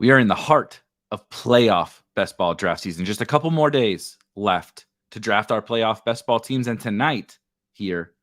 We are in the heart of playoff best ball draft season. Just a couple more days left to draft our playoff best ball teams. And tonight here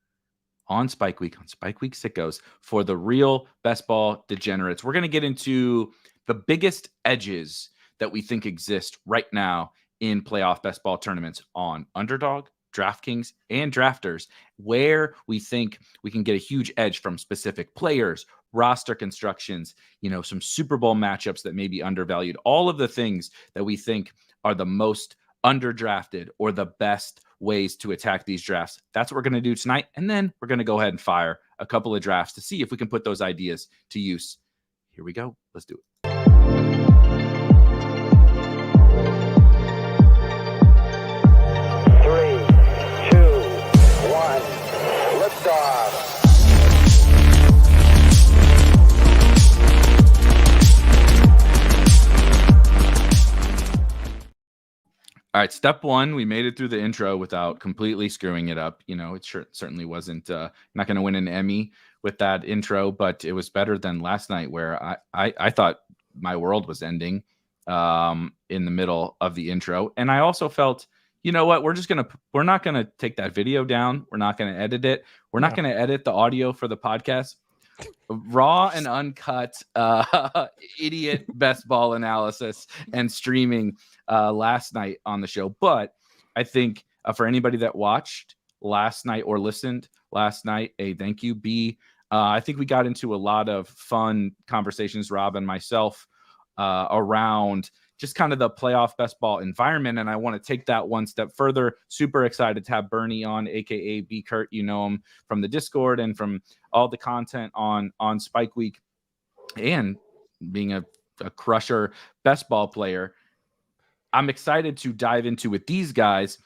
on Spike Week Sickos, for the real best ball degenerates, we're going to get into the biggest edges that we think exist right now in playoff best ball tournaments on Underdog, DraftKings, and Drafters, where we think we can get a huge edge from specific players, roster constructions, some Super Bowl matchups that may be undervalued, all of the things that we think are the most underdrafted or the best ways to attack these drafts. That's what we're going to do tonight. And then we're going to go ahead and fire a couple of drafts to see if we can put those ideas to use. Here we go. Let's do it. All right, step one, we made it through the intro without completely screwing it up. It certainly wasn't not going to win an Emmy with that intro, but it was better than last night where I thought my world was ending in the middle of the intro. And I also felt, you know what, we're not going to take that video down. We're not going to edit it. We're not going to edit the audio for the podcast. Raw and uncut idiot best ball analysis and streaming last night on the show. But I think for anybody that watched last night or listened last night, A, thank you. B, I think we got into a lot of fun conversations, Rob and myself, around just kind of the playoff best ball environment. And I want to take that one step further. Super excited to have Bernie on, aka B Kurt. You know him from the Discord and from all the content on Spike Week, and being a crusher best ball player. I'm excited to dive into with these guys,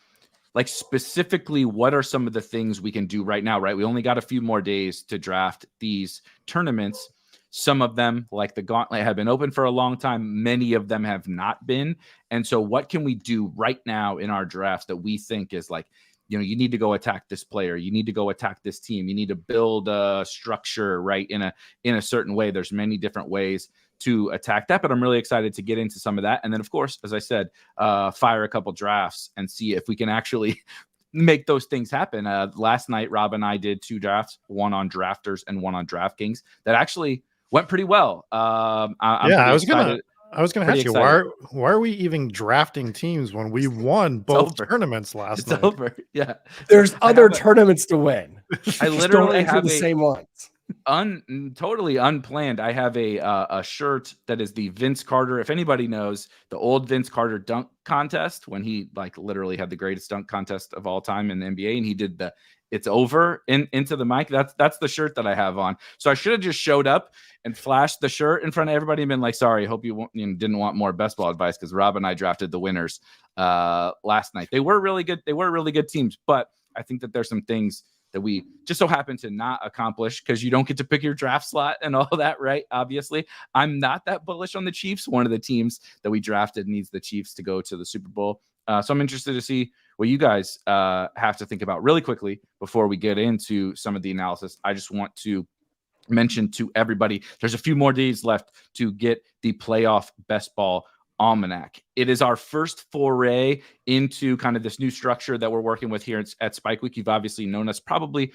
like specifically what are some of the things we can do right now, right? We only got a few more days to draft these tournaments. Some of them, like the Gauntlet, have been open for a long time. Many of them have not been. And so what can we do right now in our drafts that we think is like, you need to go attack this player. You need to go attack this team. You need to build a structure, right, in a certain way. There's many different ways to attack that, but I'm really excited to get into some of that. And then, of course, as I said, fire a couple drafts and see if we can actually make those things happen. Last night, Rob and I did 2 drafts, one on Drafters and one on DraftKings, that actually went pretty well. I was gonna ask you, why are we even drafting teams when we won both tournaments last night? It's over. Yeah, there's other tournaments to win. I literally have the same ones. Totally unplanned. I have a shirt that is the Vince Carter. If anybody knows the old Vince Carter dunk contest, when he literally had the greatest dunk contest of all time in the NBA, and he did the "It's over" into the mic. That's the shirt that I have on. So I should have just showed up and flashed the shirt in front of everybody and been like, "Sorry, hope you didn't want more best ball advice," because Rob and I drafted the winners last night. They were really good. They were really good teams, but I think that there's some things that we just so happen to not accomplish because you don't get to pick your draft slot and all that, right? Obviously, I'm not that bullish on the Chiefs. One of the teams that we drafted needs the Chiefs to go to the Super Bowl. So I'm interested to see what you guys have to think about really quickly before we get into some of the analysis. I just want to mention to everybody, there's a few more days left to get the playoff best ball Almanac. It is our first foray into kind of this new structure that we're working with here at Spike Week. You've obviously known us probably,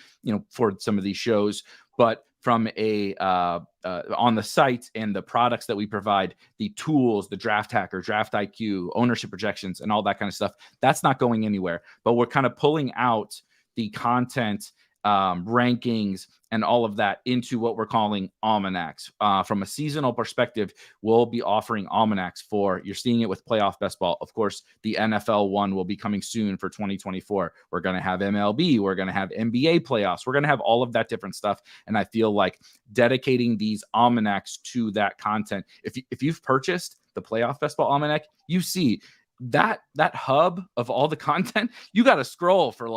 for some of these shows, but from on the site and the products that we provide, the tools, the Draft Hacker, Draft IQ, ownership projections, and all that kind of stuff, that's not going anywhere. But we're kind of pulling out the content, rankings, and all of that into what we're calling almanacs. From a seasonal perspective, we'll be offering almanacs you're seeing it with playoff best ball. Of course, the NFL one will be coming soon for 2024. We're going to have MLB. We're going to have NBA playoffs. We're going to have all of that different stuff. And I feel like dedicating these almanacs to that content, if you've purchased the playoff best ball almanac, you see that hub of all the content, you got to scroll for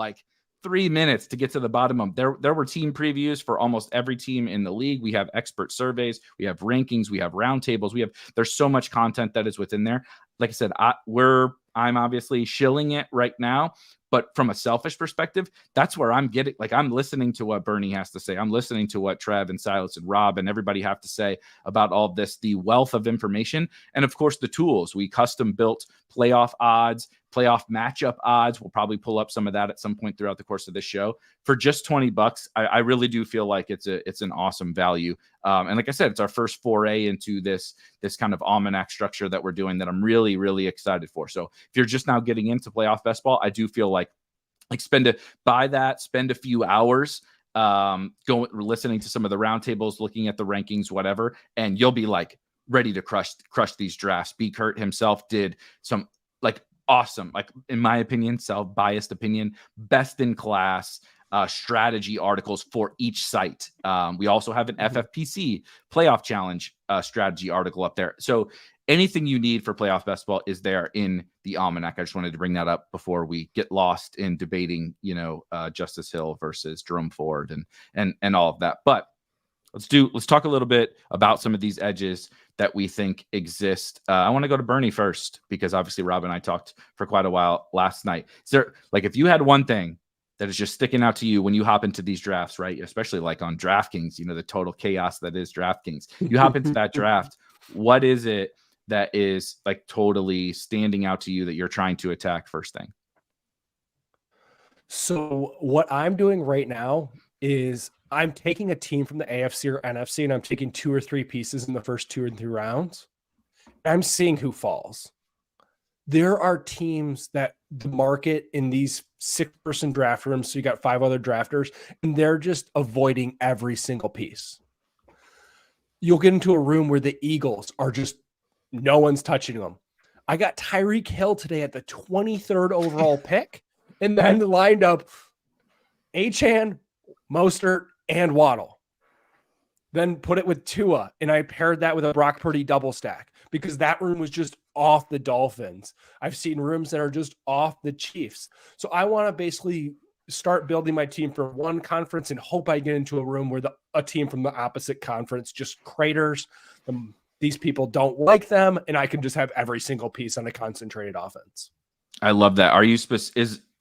3 minutes to get to the bottom of them. There were team previews for almost every team in the league. We have expert surveys, we have rankings, we have roundtables, there's so much content that is within there. Like I said, we're I'm obviously shilling it right now. But from a selfish perspective, that's where I'm getting, like, I'm listening to what Bernie has to say. I'm listening to what Trev and Silas and Rob and everybody have to say about all this, the wealth of information. And of course, the tools. We custom built playoff odds, playoff matchup odds. We'll probably pull up some of that at some point throughout the course of this show for just $20. I really do feel like it's an awesome value. And like I said, it's our first foray into this kind of almanac structure that we're doing that I'm really, really excited for. So if you're just now getting into playoff best ball, I do feel like spend a few hours listening to some of the roundtables, looking at the rankings, whatever, and you'll be like ready to crush these drafts. B. Kurt himself did some like awesome, like in my opinion, self-biased opinion, best in class strategy articles for each site. We also have an FFPC playoff challenge strategy article up there. So anything you need for playoff basketball is there in the Almanac. I just wanted to bring that up before we get lost in debating, Justice Hill versus Jerome Ford and all of that. But let's talk a little bit about some of these edges that we think exist. I want to go to Bernie first, because obviously Rob and I talked for quite a while last night. Is there, like, if you had one thing that is just sticking out to you when you hop into these drafts, right? Especially like on DraftKings, the total chaos that is DraftKings. You hop into that draft. What is it that is like totally standing out to you that you're trying to attack first thing? So what I'm doing right now is I'm taking a team from the AFC or NFC, and I'm taking 2 or 3 pieces in the first 2 or 3 rounds. I'm seeing who falls. There are teams that the market in these 6-person draft rooms, so you got 5 other drafters, and they're just avoiding every single piece. You'll get into a room where the Eagles are just, no one's touching them. I got Tyreek Hill today at the 23rd overall pick, and then lined up Achane, Mostert, and Waddle. Then put it with Tua, and I paired that with a Brock Purdy double stack because that room was just off the Dolphins. I've seen rooms that are just off the Chiefs. So I want to basically start building my team for one conference and hope I get into a room where a team from the opposite conference just craters. These people don't like them, and I can just have every single piece on a concentrated offense. I love that. Are you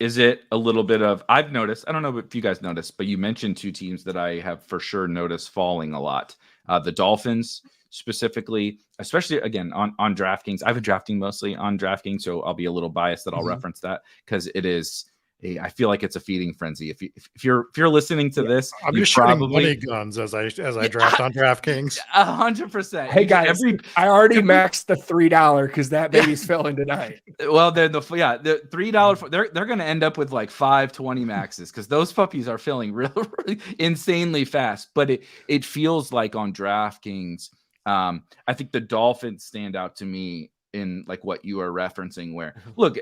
is it a little bit of, I've noticed, I don't know if you guys noticed, but you mentioned 2 teams that I have for sure noticed falling a lot. The Dolphins specifically, especially again on DraftKings. I've been drafting mostly on DraftKings, so I'll be a little biased that I'll reference that because it is I feel like it's a feeding frenzy. If you're listening to this, I'm just shooting money guns as I draft on DraftKings. 100%. Hey guys, I already maxed the $3 because that baby's filling tonight. Well, the $3 they're going to end up with like 520 maxes because those puppies are filling really insanely fast. But it feels like on DraftKings, I think the Dolphins stand out to me in like what you are referencing. Where look.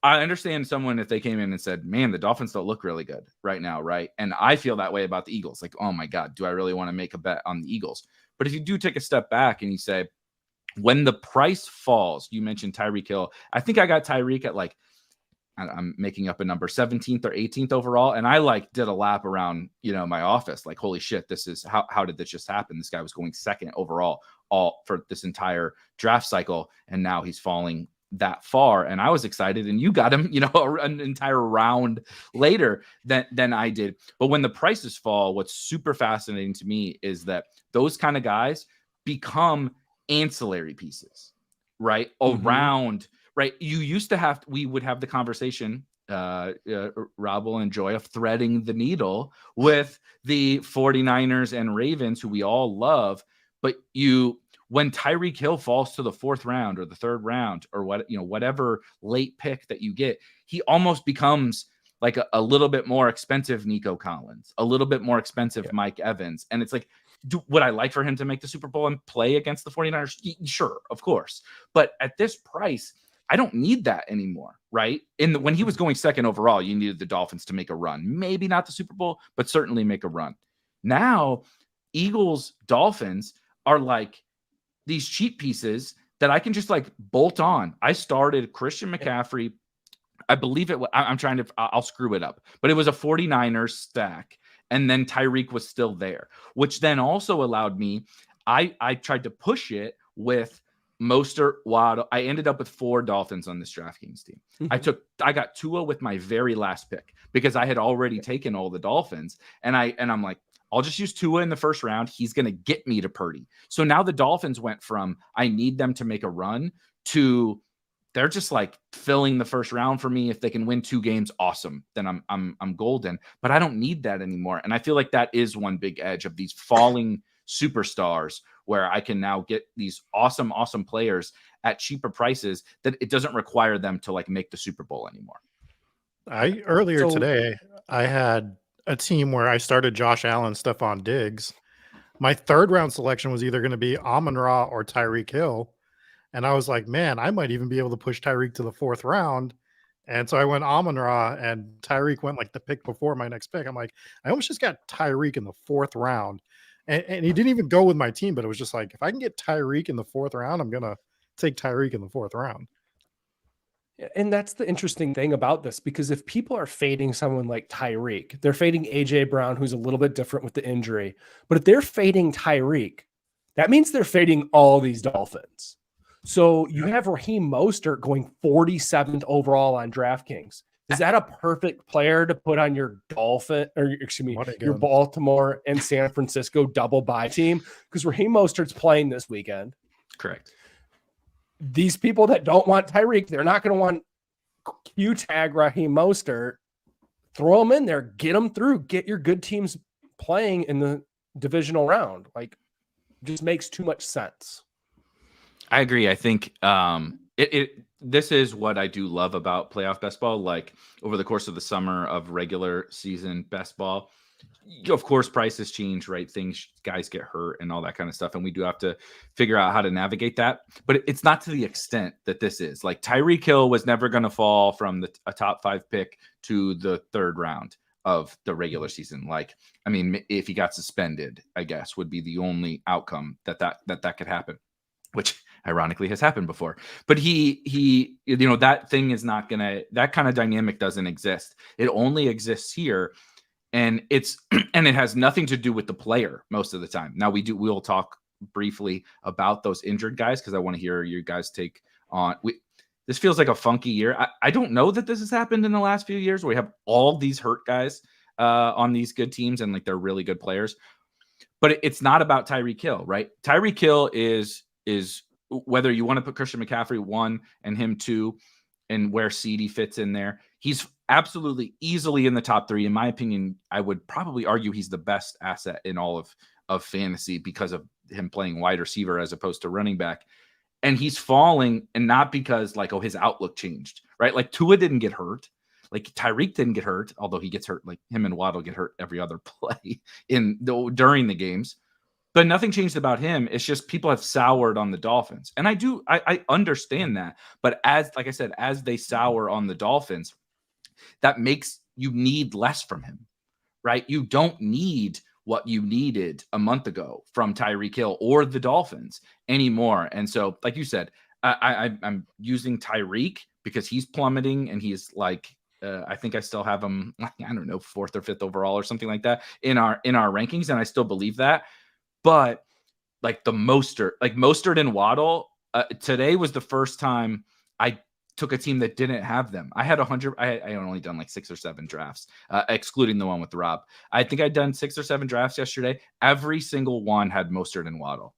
I understand someone if they came in and said, man, the Dolphins don't look really good right now, right? And I feel that way about the Eagles. Like, oh my God, do I really want to make a bet on the Eagles? But if you do take a step back and you say, when the price falls, you mentioned Tyreek Hill. I think I got Tyreek at like, I'm making up a number, 17th or 18th overall. And I like did a lap around, my office. Like, holy shit, this is how did this just happen? This guy was going 2nd overall all for this entire draft cycle. And now he's falling that far, and I was excited, and you got him, an entire round later than I did. But when the prices fall, what's super fascinating to me is that those kind of guys become ancillary pieces, right? Around, right? You used to we would have the conversation, Rob will enjoy, of threading the needle with the 49ers and Ravens, who we all love, but when Tyreek Hill falls to the 4th round or the 3rd round or whatever late pick that you get, he almost becomes like a little bit more expensive Nico Collins, a little bit more expensive Mike Evans. And it's like, would I like for him to make the Super Bowl and play against the 49ers? Sure, of course. But at this price, I don't need that anymore, right? When he was going 2nd overall, you needed the Dolphins to make a run. Maybe not the Super Bowl, but certainly make a run. Now, Eagles, Dolphins are like these cheap pieces that I can just like bolt on. I started Christian McCaffrey. I believe I'll screw it up, but it was a 49ers stack. And then Tyreek was still there, which then also allowed me, I tried to push it with Mostert, Waddle. I ended up with 4 Dolphins on this DraftKings team. I got Tua with my very last pick because I had already taken all the Dolphins, and I'm like, I'll just use Tua in the first round. He's going to get me to Purdy. So now the Dolphins went from I need them to make a run to they're just like filling the first round for me. If they can win 2 games, awesome. Then I'm golden. But I don't need that anymore. And I feel like that is one big edge of these falling superstars, where I can now get these awesome players at cheaper prices that it doesn't require them to like make the Super Bowl anymore. Earlier today, I had a team where I started Josh Allen, Stephon Diggs. My 3rd round selection was either going to be Amon-Ra or Tyreek Hill. And I was like, man, I might even be able to push Tyreek to the 4th round. And so I went Amon-Ra, and Tyreek went like the pick before my next pick. I'm like, I almost just got Tyreek in the 4th round. And he didn't even go with my team, but it was just like, if I can get Tyreek in the 4th round, I'm going to take Tyreek in the 4th round. And that's the interesting thing about this, because if people are fading someone like Tyreek, they're fading AJ Brown, who's a little bit different with the injury. But if they're fading Tyreek, that means they're fading all these Dolphins. So you have Raheem Mostert going 47th overall on DraftKings. Is that a perfect player to put on your your Baltimore and San Francisco double bye team? Because Raheem Mostert's playing this weekend. Correct. These people that don't want Tyreek, they're not going to want Q-tag Raheem Mostert. Throw him in there, get them through, get your good teams playing in the divisional round. Like, just makes too much sense. I agree. I think this is what I do love about playoff best ball. Like, over the course of the summer of regular season best ball, of course, prices change, right? Guys get hurt and all that kind of stuff. And we do have to figure out how to navigate that. But it's not to the extent that this is. Like, Tyreek Hill was never going to fall from a top 5 pick to the 3rd round of the regular season. Like, I mean, if he got suspended, I guess would be the only outcome that could happen, which ironically has happened before. But he that thing is not gonna, that kind of dynamic doesn't exist. It only exists here. And it has nothing to do with the player most of the time. Now we'll talk briefly about those injured guys, because I want to hear your guys' take on this. Feels like a funky year. I don't know that this has happened in the last few years where we have all these hurt guys on these good teams, and like they're really good players. But it's not about Tyreek Hill, right? Tyreek Hill is whether you want to put Christian McCaffrey 1 and him 2, and where CD fits in there, he's absolutely easily in the top 3. In my opinion, I would probably argue he's the best asset in all of fantasy because of him playing wide receiver as opposed to running back. And he's falling, and not because like, oh, his outlook changed, right? Like, Tua didn't get hurt. Like, Tyreek didn't get hurt, although he gets hurt. Like, him and Waddle get hurt every other play during the games. But nothing changed about him. It's just people have soured on the Dolphins. And I understand that. But like I said, as they sour on the Dolphins, that makes you need less from him, right? You don't need what you needed a month ago from Tyreek Hill or the Dolphins anymore. And so, like you said, I'm using Tyreek because he's plummeting, and he's like, I think I still have him, I don't know, 4th or 5th overall or something like that in our rankings. And I still believe that. But like Mostert and Waddle, today was the first time I took a team that didn't have them. I had 100. I had only done like 6 or 7 drafts, excluding the one with Rob. I think I'd done 6 or 7 drafts yesterday. Every single one had Mostert and Waddle,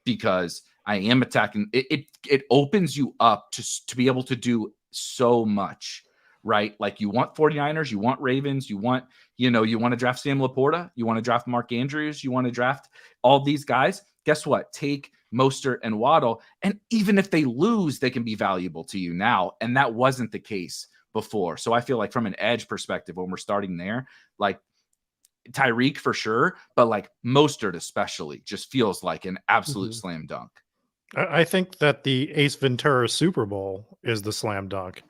because I am attacking. It opens you up to be able to do so much, right? Like, you want 49ers, you want Ravens, you want to draft Sam Laporta, you want to draft Mark Andrews, you want to draft all these guys. Guess what? Take Mostert and Waddle, and even if they lose, they can be valuable to you now. And that wasn't the case before. So I feel like from an edge perspective, when we're starting there, like Tyreek for sure, but like Mostert especially just feels like an absolute slam dunk. I think that the Ace Ventura Super Bowl is the slam dunk,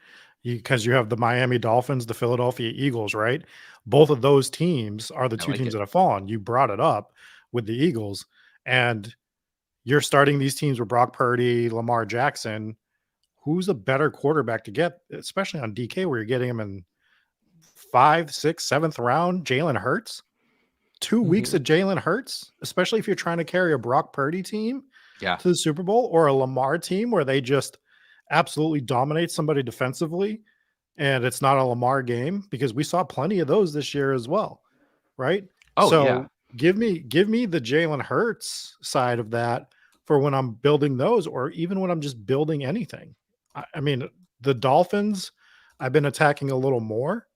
because you have the Miami Dolphins, the Philadelphia Eagles, right? Both of those teams are the 2 teams that have fallen. You brought it up with the Eagles, and you're starting these teams with Brock Purdy, Lamar Jackson. Who's a better quarterback to get, especially on DK, where you're getting him in 5th, 6th, 7th round? Jalen Hurts, 2 weeks of Jalen Hurts, especially if you're trying to carry a Brock Purdy team. to the Super Bowl, or a Lamar team where they just absolutely dominate somebody defensively and it's not a Lamar game, because we saw plenty of those this year as well, right? Oh, So yeah. give me the Jalen Hurts side of that for when I'm building those, or even when I'm just building anything. I mean, the Dolphins, I've been attacking a little more,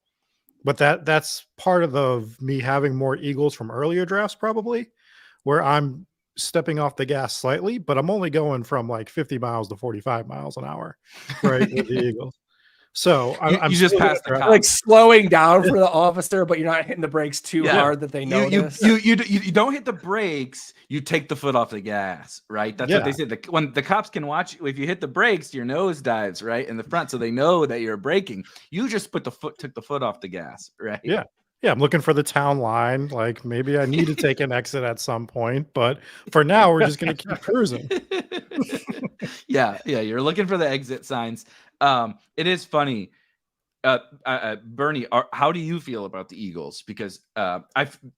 but that's part of me having more Eagles from earlier drafts, probably, where I'm stepping off the gas slightly, but I'm only going from like 50 miles to 45 miles an hour, right, with the Eagles. So I'm you just still passed the gonna cop. Like slowing down for the officer, but you're not hitting the brakes too hard that they notice. You don't hit the brakes. You take the foot off the gas, right? That's what they say. When the cops can watch, if you hit the brakes, your nose dives right in the front, so they know that you're braking. You just took the foot off the gas, right? Yeah. I'm looking for the town line. Like, maybe I need to take an exit at some point, but for now, we're just going to keep cruising. Yeah. You're looking for the exit signs. It is funny. Bernie, how do you feel about the Eagles? Because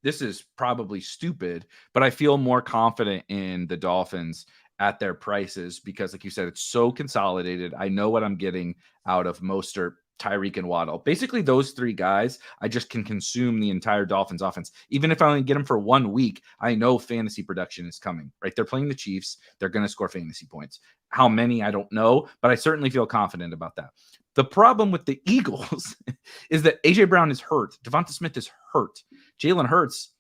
this is probably stupid, but I feel more confident in the Dolphins at their prices because, like you said, it's so consolidated. I know what I'm getting out of Mostert, Tyreek, and Waddle. Basically, those three guys, I just can consume the entire Dolphins offense. Even if I only get them for 1 week, I know fantasy production is coming, right? They're playing the Chiefs. They're going to score fantasy points. How many, I don't know, but I certainly feel confident about that. The problem with the Eagles is that A.J. Brown is hurt. Devonta Smith is hurt. Jalen Hurts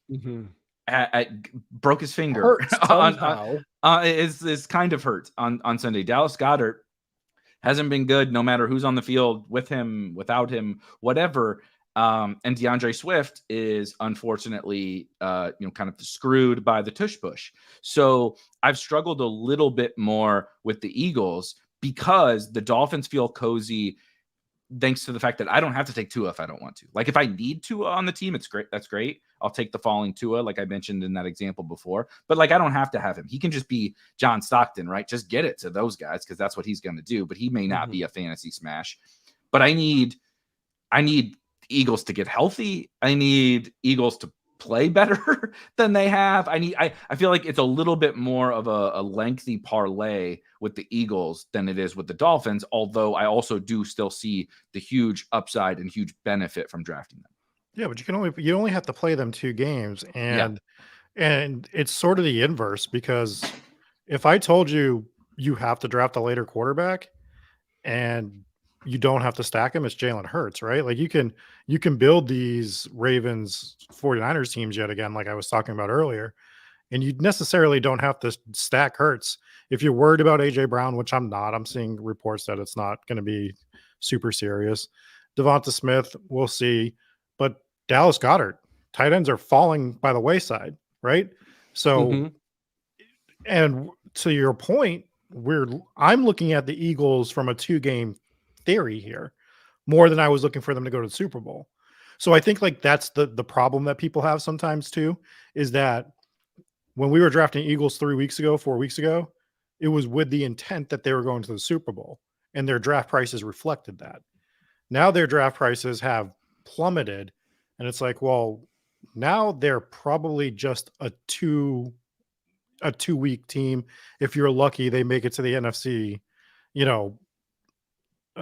broke his finger. Is kind of hurt on Sunday. Dallas Goedert hasn't been good no matter who's on the field, with him, without him, whatever. And DeAndre Swift is unfortunately kind of screwed by the tush push. So I've struggled a little bit more with the Eagles because the Dolphins feel cozy thanks to the fact that I don't have to take Tua if I don't want to. Like, if I need Tua on the team, it's great. That's great. I'll take the falling Tua, like I mentioned in that example before. But like, I don't have to have him. He can just be John Stockton, right? Just get it to those guys because that's what he's going to do. But he may not be a fantasy smash. But I need Eagles to get healthy. I need Eagles to play better than they have. I feel like it's a little bit more of a lengthy parlay with the Eagles than it is with the Dolphins, although I also do still see the huge upside and huge benefit from drafting them. Yeah, but you only have to play them 2 games, and it's sort of the inverse, because if I told you have to draft a later quarterback and you don't have to stack him, it's Jalen Hurts, right? Like, you can build these Ravens 49ers teams yet again, like I was talking about earlier, and you necessarily don't have to stack Hurts. If you're worried about AJ Brown, which I'm not, I'm seeing reports that it's not going to be super serious. Devonta Smith, we'll see, but Dallas Goedert, tight ends are falling by the wayside, right? So, and to your point, I'm looking at the Eagles from a 2-game theory here more than I was looking for them to go to the Super Bowl. So I think like that's the problem that people have sometimes too, is that when we were drafting Eagles 4 weeks ago, it was with the intent that they were going to the Super Bowl, and their draft prices reflected that. Now their draft prices have plummeted, and it's like, well, now they're probably just a 2-week team. If you're lucky, they make it to the NFC,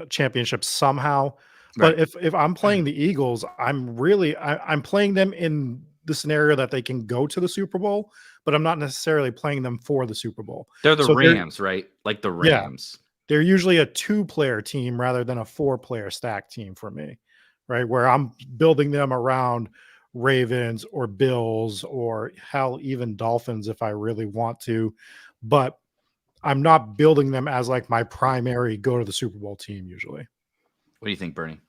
championship somehow. Right. But if I'm playing the Eagles, I'm playing them in the scenario that they can go to the Super Bowl, but I'm not necessarily playing them for the Super Bowl. They're the Rams, right? Like the Rams. Yeah, they're usually a 2-player team rather than a 4-player stack team for me, right? Where I'm building them around Ravens or Bills or hell, even Dolphins if I really want to, but I'm not building them as like my primary go to the Super Bowl team usually. What do you think, Bernie?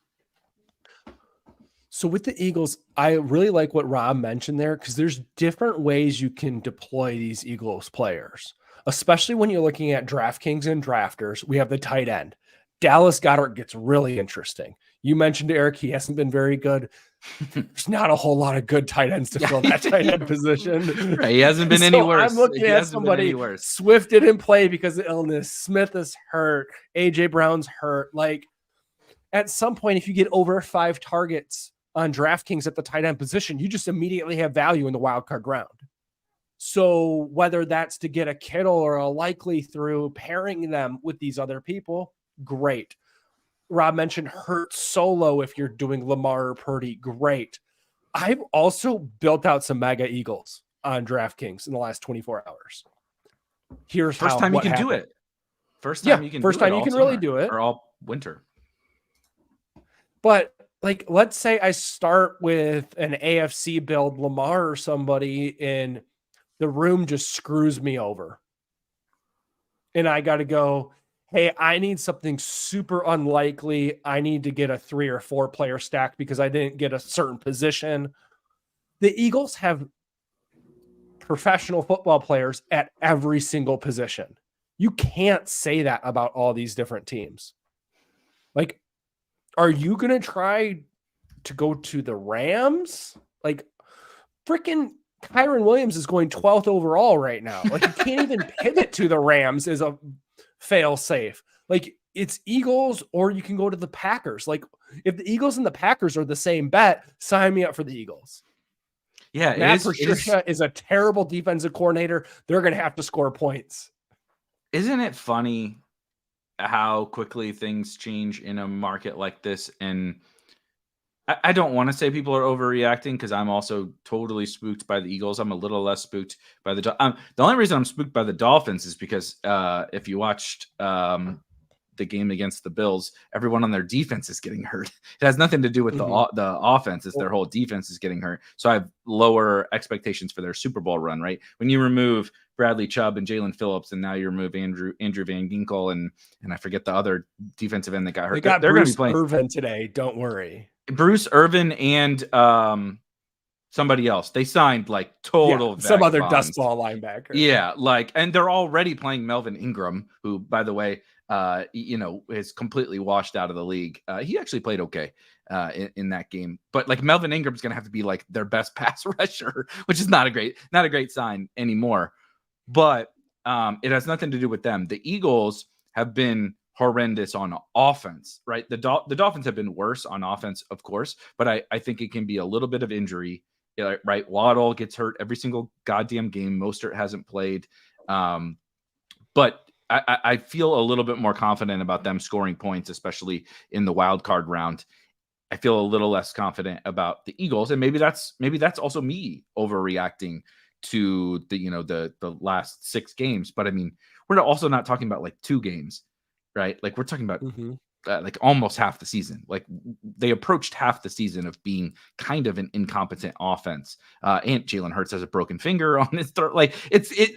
So with the Eagles, I really like what Rob mentioned there, because there's different ways you can deploy these Eagles players, especially when you're looking at DraftKings and drafters. We have the tight end. Dallas Goedert gets really interesting. You mentioned Eric, he hasn't been very good. There's not a whole lot of good tight ends to fill that tight end position. Right. He hasn't been any worse. I'm looking at somebody. Swift didn't play because of illness. Smith is hurt. AJ Brown's hurt. Like, at some point, if you get over 5 targets on DraftKings at the tight end position, you just immediately have value in the wild card round. So whether that's to get a Kittle or a Likely through pairing them with these other people, great. Rob mentioned Hurts solo if you're doing Lamar or Purdy, great. I've also built out some mega Eagles on DraftKings in the last 24 hours. Here's First how time you what can do happened. it. First time you can first do time it you all can really summer, do it. or all winter. But like, let's say I start with an AFC build Lamar or somebody, and the room just screws me over. And I got to go, hey, I need something super unlikely. I need to get a 3 or 4 player stack because I didn't get a certain position. The Eagles have professional football players at every single position. You can't say that about all these different teams. Like, are you going to try to go to the Rams? Like, freaking Kyron Williams is going 12th overall right now. Like, you can't even pivot to the Rams as a fail safe. Like, it's Eagles, or you can go to the Packers. Like, if the Eagles and the Packers are the same bet, sign me up for the Eagles. Yeah, Matt Patricia is a terrible defensive coordinator. They're going to have to score points. Isn't it funny how quickly things change in a market like this? And I don't want to say people are overreacting, because I'm also totally spooked by the Eagles. I'm a little less spooked by the only reason I'm spooked by the Dolphins is because if you watched the game against the Bills, everyone on their defense is getting hurt. It has nothing to do with the offense. It's their whole defense is getting hurt. So I have lower expectations for their Super Bowl run, right? When you remove Bradley Chubb and Jalen Phillips, and now you remove Andrew Van Ginkel and I forget the other defensive end that got hurt. They're going to be playing Irvin today. Don't worry. Bruce Irvin and somebody else. They signed like total some other bonds. dust ball linebacker. Yeah, like, and they're already playing Melvin Ingram, who, by the way, is completely washed out of the league. He actually played okay in that game, but like Melvin Ingram's gonna have to be like their best pass rusher, which is not a great sign anymore. But it has nothing to do with them. The Eagles have been horrendous on offense, right? The Dolphins have been worse on offense, of course, but I think it can be a little bit of injury, right? Waddle gets hurt every single goddamn game. Mostert hasn't played, but I feel a little bit more confident about them scoring points, especially in the wild card round. I feel a little less confident about the Eagles, and maybe that's also me overreacting to the last 6 games. But I mean, we're also not talking about like 2 games, right? Like, we're talking about like almost half the season. Like, they approached half the season of being kind of an incompetent offense. And Jalen Hurts has a broken finger on his throat. Like,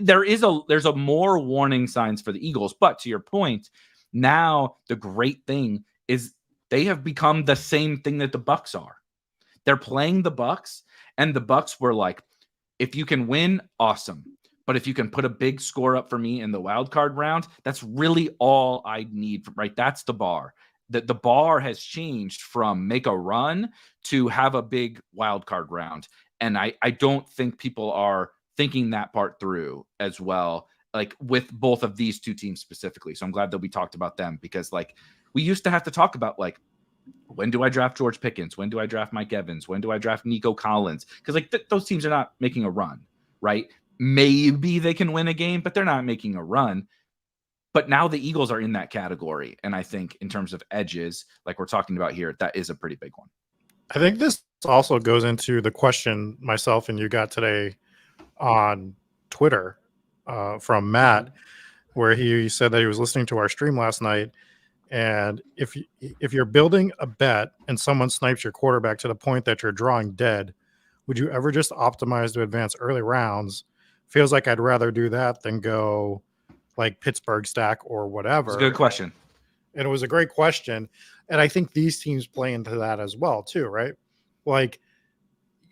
there's a more warning signs for the Eagles. But to your point, now the great thing is they have become the same thing that the Bucs are. They're playing the Bucs, and the Bucs were like, if you can win, awesome. But if you can put a big score up for me in the wild card round, that's really all I need, right? That's the bar. The bar has changed from make a run to have a big wild card round. And I don't think people are thinking that part through as well, like with both of these 2 teams specifically. So I'm glad that we talked about them, because like we used to have to talk about like, when do I draft George Pickens? When do I draft Mike Evans? When do I draft Nico Collins? Because like those teams are not making a run, right? Maybe they can win a game, but they're not making a run. But now the Eagles are in that category. And I think in terms of edges, like we're talking about here, that is a pretty big one. I think this also goes into the question myself and you got today on Twitter from Matt, where he said that he was listening to our stream last night. And if you're building a bet and someone snipes your quarterback to the point that you're drawing dead, would you ever just optimize to advance early rounds? Feels like I'd rather do that than go like Pittsburgh stack or whatever. It's a good question. And it was a great question. And I think these teams play into that as well too, right? Like,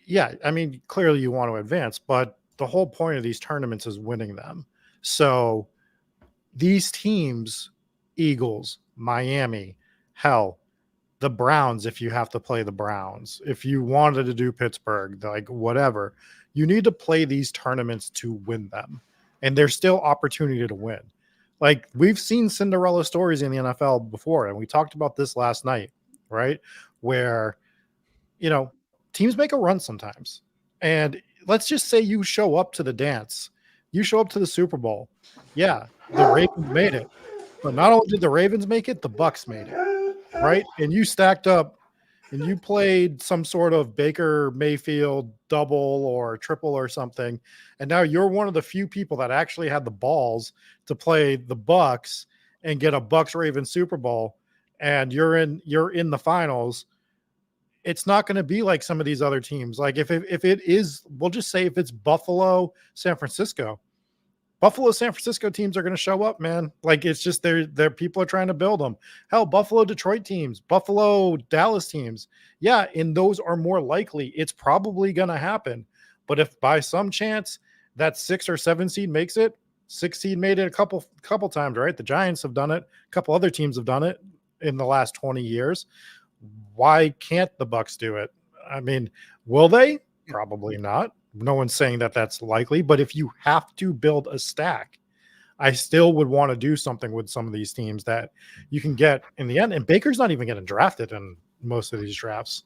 yeah, I mean, clearly you want to advance, but the whole point of these tournaments is winning them. So these teams, Eagles, Miami, hell, the Browns, if you have to play the Browns, if you wanted to do Pittsburgh, like whatever, you need to play these tournaments to win them. And there's still opportunity to win. Like, we've seen Cinderella stories in the NFL before, and we talked about this last night, right? Where, teams make a run sometimes. And let's just say you show up to the dance, you show up to the Super Bowl. Yeah, the Ravens made it, but not only did the Ravens make it, the Bucs made it, right? And you stacked up and you played some sort of Baker Mayfield double or triple or something, and now you're one of the few people that actually had the balls to play the Bucs and get a Bucs-Ravens Super Bowl, and you're in the finals. It's not going to be like some of these other teams. Like if it is, we'll just say if it's Buffalo, San Francisco, Buffalo, San Francisco teams are going to show up, man. Like it's just they're people are trying to build them. Hell, Buffalo, Detroit teams, Buffalo, Dallas teams. Yeah, and those are more likely. It's probably going to happen. But if by some chance that 6 or 7 seed makes it, 6 seed made it a couple times, right? The Giants have done it. A couple other teams have done it in the last 20 years. Why can't the Bucs do it? I mean, will they? Probably not. No one's saying that that's likely, but if you have to build a stack, I still would want to do something with some of these teams that you can get in the end. And Baker's not even getting drafted in most of these drafts.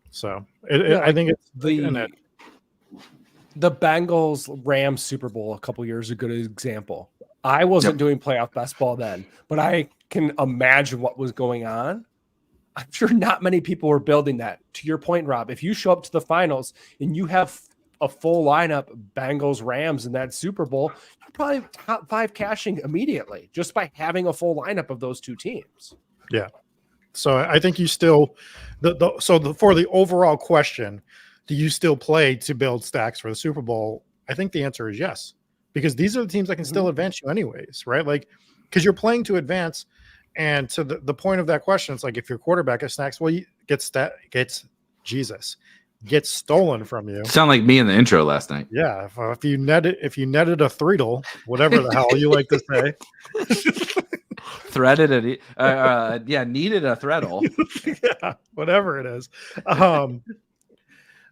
So I think it's the Bengals Rams Super Bowl a couple years, a good example. I wasn't doing playoff best ball then, but I can imagine what was going on. I'm sure not many people were building that. To your point, Rob, if you show up to the finals and you have a full lineup, Bengals, Rams in that Super Bowl, you're probably top 5 cashing immediately just by having a full lineup of those two teams. Yeah. So I think you still, for the overall question, do you still play to build stacks for the Super Bowl? I think the answer is yes, because these are the teams that can still advance you anyways, right? Like, because you're playing to advance. And to the point of that question, it's like if your quarterback has snacks, well, you gets stolen from you. Sound like me in the intro last night. Yeah, if you netted a threedle, whatever the hell you like to say, threaded it. Needed a threadle. Yeah, whatever it is.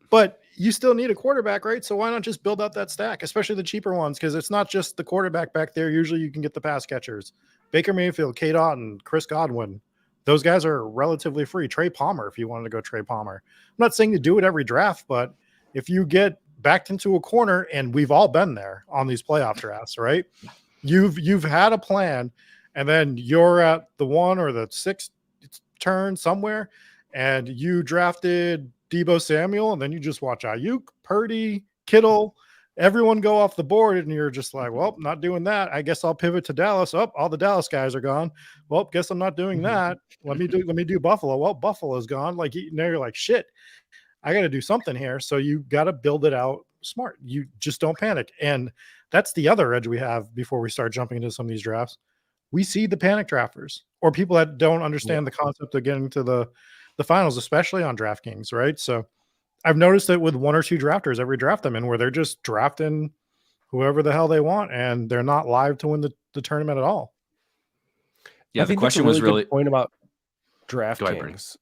But you still need a quarterback, right? So why not just build out that stack, especially the cheaper ones? Because it's not just the quarterback back there. Usually you can get the pass catchers. Baker Mayfield, K. Dalton, Chris Godwin. Those guys are relatively free. Trey Palmer, if you wanted to go Trey Palmer. I'm not saying to do it every draft, but if you get backed into a corner, and we've all been there on these playoff drafts, right? You've had a plan, and then you're at the 1 or the 6th turn somewhere, and you drafted Deebo Samuel, and then you just watch Ayuk, Purdy, Kittle, everyone go off the board, and you're just like, well, not doing that. I guess I'll pivot to Dallas. Oh, all the Dallas guys are gone. Well, guess I'm not doing that. Let me do Buffalo. Well, Buffalo's gone. Like now you're like, shit, I got to do something here. So you got to build it out smart. You just don't panic. And that's the other edge we have before we start jumping into some of these drafts. We see the panic drafters or people that don't understand the concept of getting to the finals, especially on DraftKings, right? So I've noticed it with 1 or 2 drafters every draft I'm in where they're just drafting whoever the hell they want and they're not live to win the tournament at all. Yeah, the question was really good point about DraftKings.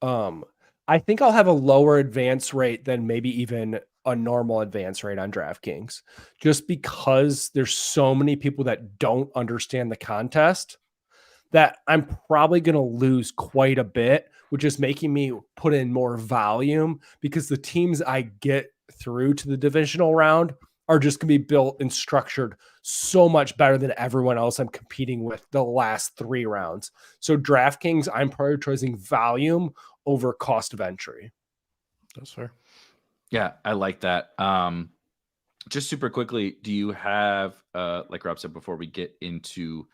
I think I'll have a lower advance rate than maybe even a normal advance rate on DraftKings, just because there's so many people that don't understand the contest that I'm probably going to lose quite a bit, which is making me put in more volume because the teams I get through to the divisional round are just going to be built and structured so much better than everyone else I'm competing with the last 3 rounds. So DraftKings, I'm prioritizing volume over cost of entry. That's fair. Yeah, I like that. Just super quickly, do you have, like Rob said, before we get into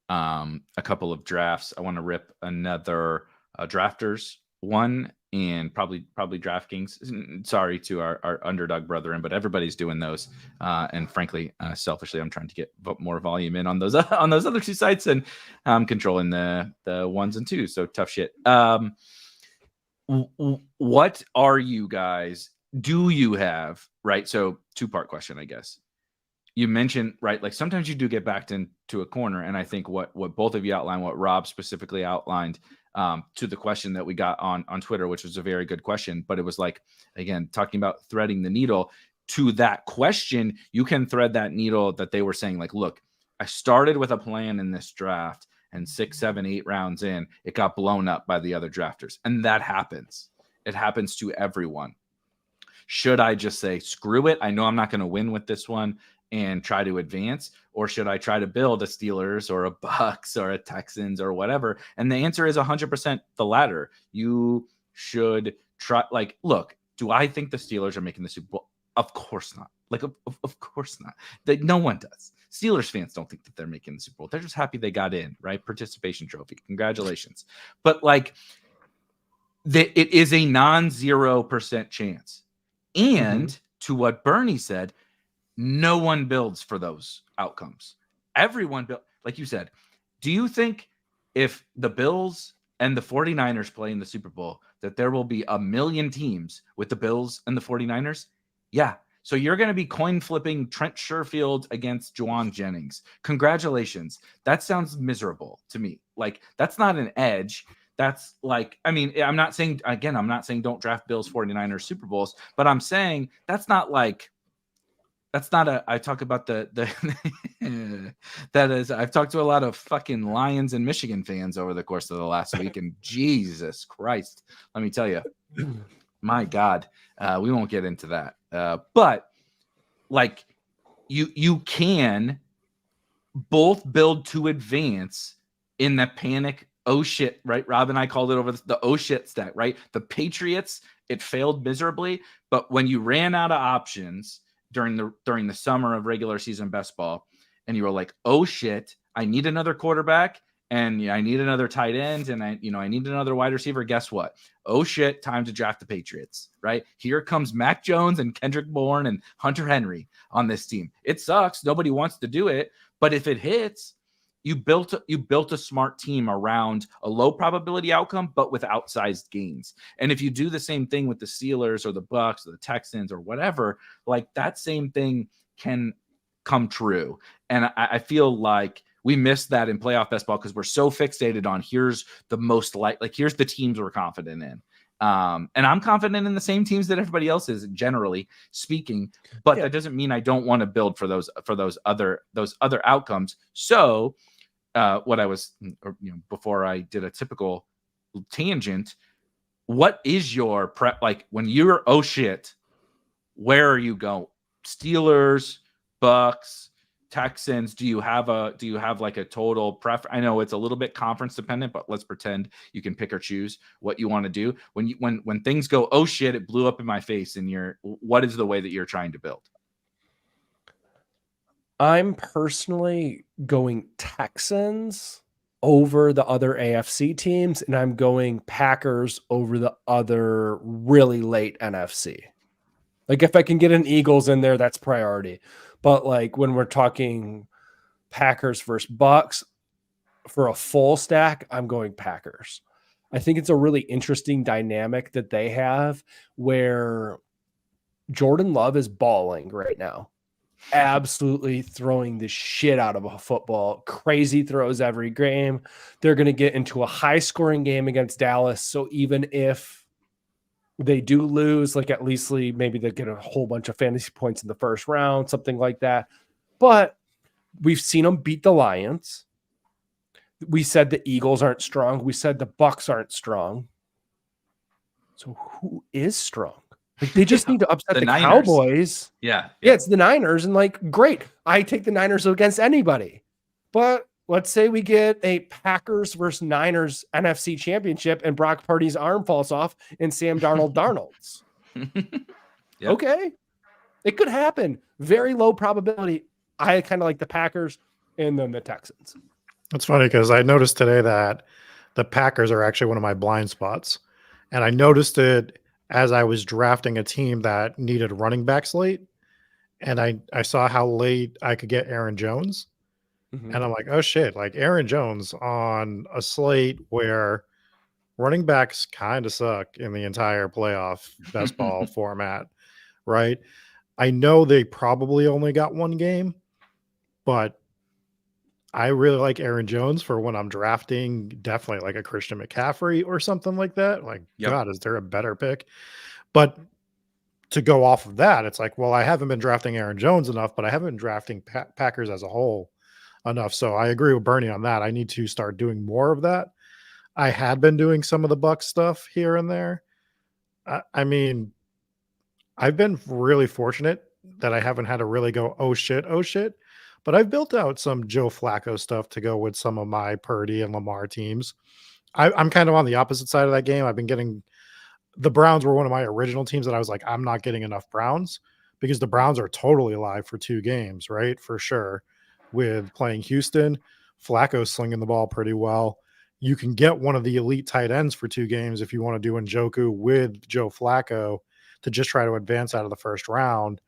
a couple of drafts, I want to rip another drafters one and probably DraftKings. Sorry to our underdog brethren, but everybody's doing those. And frankly, selfishly, I'm trying to get more volume in on those other 2 sites, and I'm controlling the 1s and 2s. So tough shit. What are you guys? Do you have, right? So 2-part question, I guess. You mentioned, right, like sometimes you do get backed into a corner. And I think what both of you outlined, what Rob specifically outlined to the question that we got on Twitter, which was a very good question. But it was like, again, talking about threading the needle to that question, you can thread that needle that they were saying, like, look, I started with a plan in this draft and 6, 7, 8 rounds in, it got blown up by the other drafters. And that happens. It happens to everyone. Should I just say, screw it, I know I'm not going to win with this one, and try to advance? Or should I try to build a Steelers or a Bucks or a Texans or whatever? And the answer is 100% the latter. You should try. Like, look, do I think the Steelers are making the Super Bowl? Of course not. Like, of course not. No one does. Steelers fans don't think that they're making the Super Bowl. They're just happy they got in, right? Participation trophy. Congratulations. But like, it is a non-0% chance. And to what Bernie said, no one builds for those outcomes. Everyone built, like you said. Do you think if the Bills and the 49ers play in the Super Bowl, that there will be a million teams with the Bills and the 49ers? Yeah. So you're going to be coin flipping Trent Sherfield against Juwan Jennings. Congratulations. That sounds miserable to me. Like, that's not an edge. That's like, I mean, I'm not saying don't draft Bills, 49ers, Super Bowls, but I'm saying that's not I talk about I've talked to a lot of fucking Lions and Michigan fans over the course of the last week, and Jesus Christ, let me tell you, my God, we won't get into that. But like, you can both build to advance in the panic. Oh shit, right? Rob and I called it over the oh shit stack, right? The Patriots, it failed miserably, but when you ran out of options during the summer of regular season best ball, and you were like, oh shit, I need another quarterback, and I need another tight end, and I need another wide receiver. Guess what? Oh shit, time to draft the Patriots, right? Here comes Mac Jones and Kendrick Bourne and Hunter Henry on this team. It sucks. Nobody wants to do it, but if it hits, you built a smart team around a low probability outcome, but with outsized gains. And if you do the same thing with the Steelers or the Bucks or the Texans or whatever, like, that same thing can come true. And I feel like we missed that in playoff best ball because we're so fixated on here's the teams we're confident in. And I'm confident in the same teams that everybody else is, generally speaking, but that doesn't mean I don't want to build for those other outcomes. So what I was, before I did a typical tangent, what is your prep? Like, when you're, oh shit, where are you going? Steelers, Bucks, Texans, do you have like a total preference? I know it's a little bit conference dependent, but let's pretend you can pick or choose what you want to do. When things go, oh shit, it blew up in my face, and what is the way that you're trying to build? I'm personally going Texans over the other AFC teams, and I'm going Packers over the other really late NFC. Like, if I can get an Eagles in there, that's priority. But like, when we're talking Packers versus Bucks for a full stack, I'm going Packers. I think it's a really interesting dynamic that they have where Jordan Love is balling right now. Absolutely throwing the shit out of a football. Crazy throws every game. They're going to get into a high scoring game against Dallas. So even if they do lose, like, at least maybe they get a whole bunch of fantasy points in the first round, something like that. But we've seen them beat the Lions. We said the Eagles aren't strong. We said the Bucks aren't strong. So who is strong? Like, they just need to upset the Cowboys. Yeah, it's the Niners. And like, great, I take the Niners against anybody. But let's say we get a Packers versus Niners NFC championship and Brock Purdy's arm falls off and Sam Darnold's. Yep. Okay. It could happen. Very low probability. I kind of like the Packers and then the Texans. It's funny because I noticed today that the Packers are actually one of my blind spots. And I noticed it as I was drafting a team that needed running backs late. And I saw how late I could get Aaron Jones. Mm-hmm. And I'm like, oh shit, like Aaron Jones on a slate where running backs kind of suck in the entire playoff best ball format, right? I know they probably only got one game, but I really like Aaron Jones for when I'm drafting, definitely like a Christian McCaffrey or something like that. Like, God, is there a better pick? But to go off of that, it's like, well, I haven't been drafting Aaron Jones enough, but I haven't been drafting Packers as a whole enough. So I agree with Bernie on that. I need to start doing more of that. I had been doing some of the Bucs stuff here and there. I mean, I've been really fortunate that I haven't had to really go, oh shit, but I've built out some Joe Flacco stuff to go with some of my Purdy and Lamar teams. I'm kind of on the opposite side of that game. I've been getting the Browns were one of my original teams that I was like, I'm not getting enough Browns because the Browns are totally alive for 2 games, right? For sure. With playing Houston, Flacco slinging the ball pretty well. You can get one of the elite tight ends for 2 games if you want to do Njoku with Joe Flacco to just try to advance out of the first round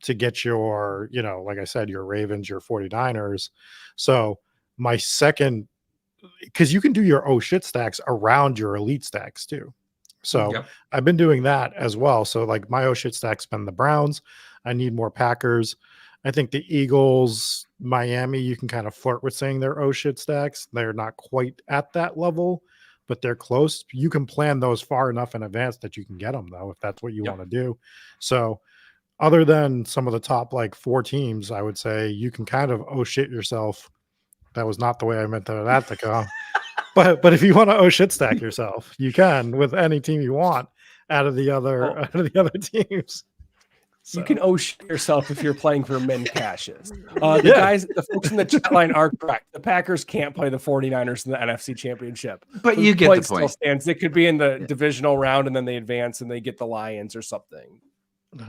to get your, like I said, your Ravens, your 49ers. So my second, because you can do your oh shit stacks around your elite stacks too. So Yep. I've been doing that as well. So like my oh shit stack's been the Browns. I need more Packers. I think the Eagles, Miami, you can kind of flirt with saying they're oh shit stacks. They're not quite at that level, but they're close. You can plan those far enough in advance that you can get them though, if that's what you want to do. So other than some of the top like 4 teams, I would say you can kind of oh shit yourself. That was not the way I meant that to come. But if you want to oh shit stack yourself, you can with any team you want out of the other teams. You can oh shit yourself if you're playing for min cashes. The folks in the chat line are correct. The Packers can't play the 49ers in the NFC Championship. But so you get the point. Still stands. It could be in the divisional round and then they advance and they get the Lions or something.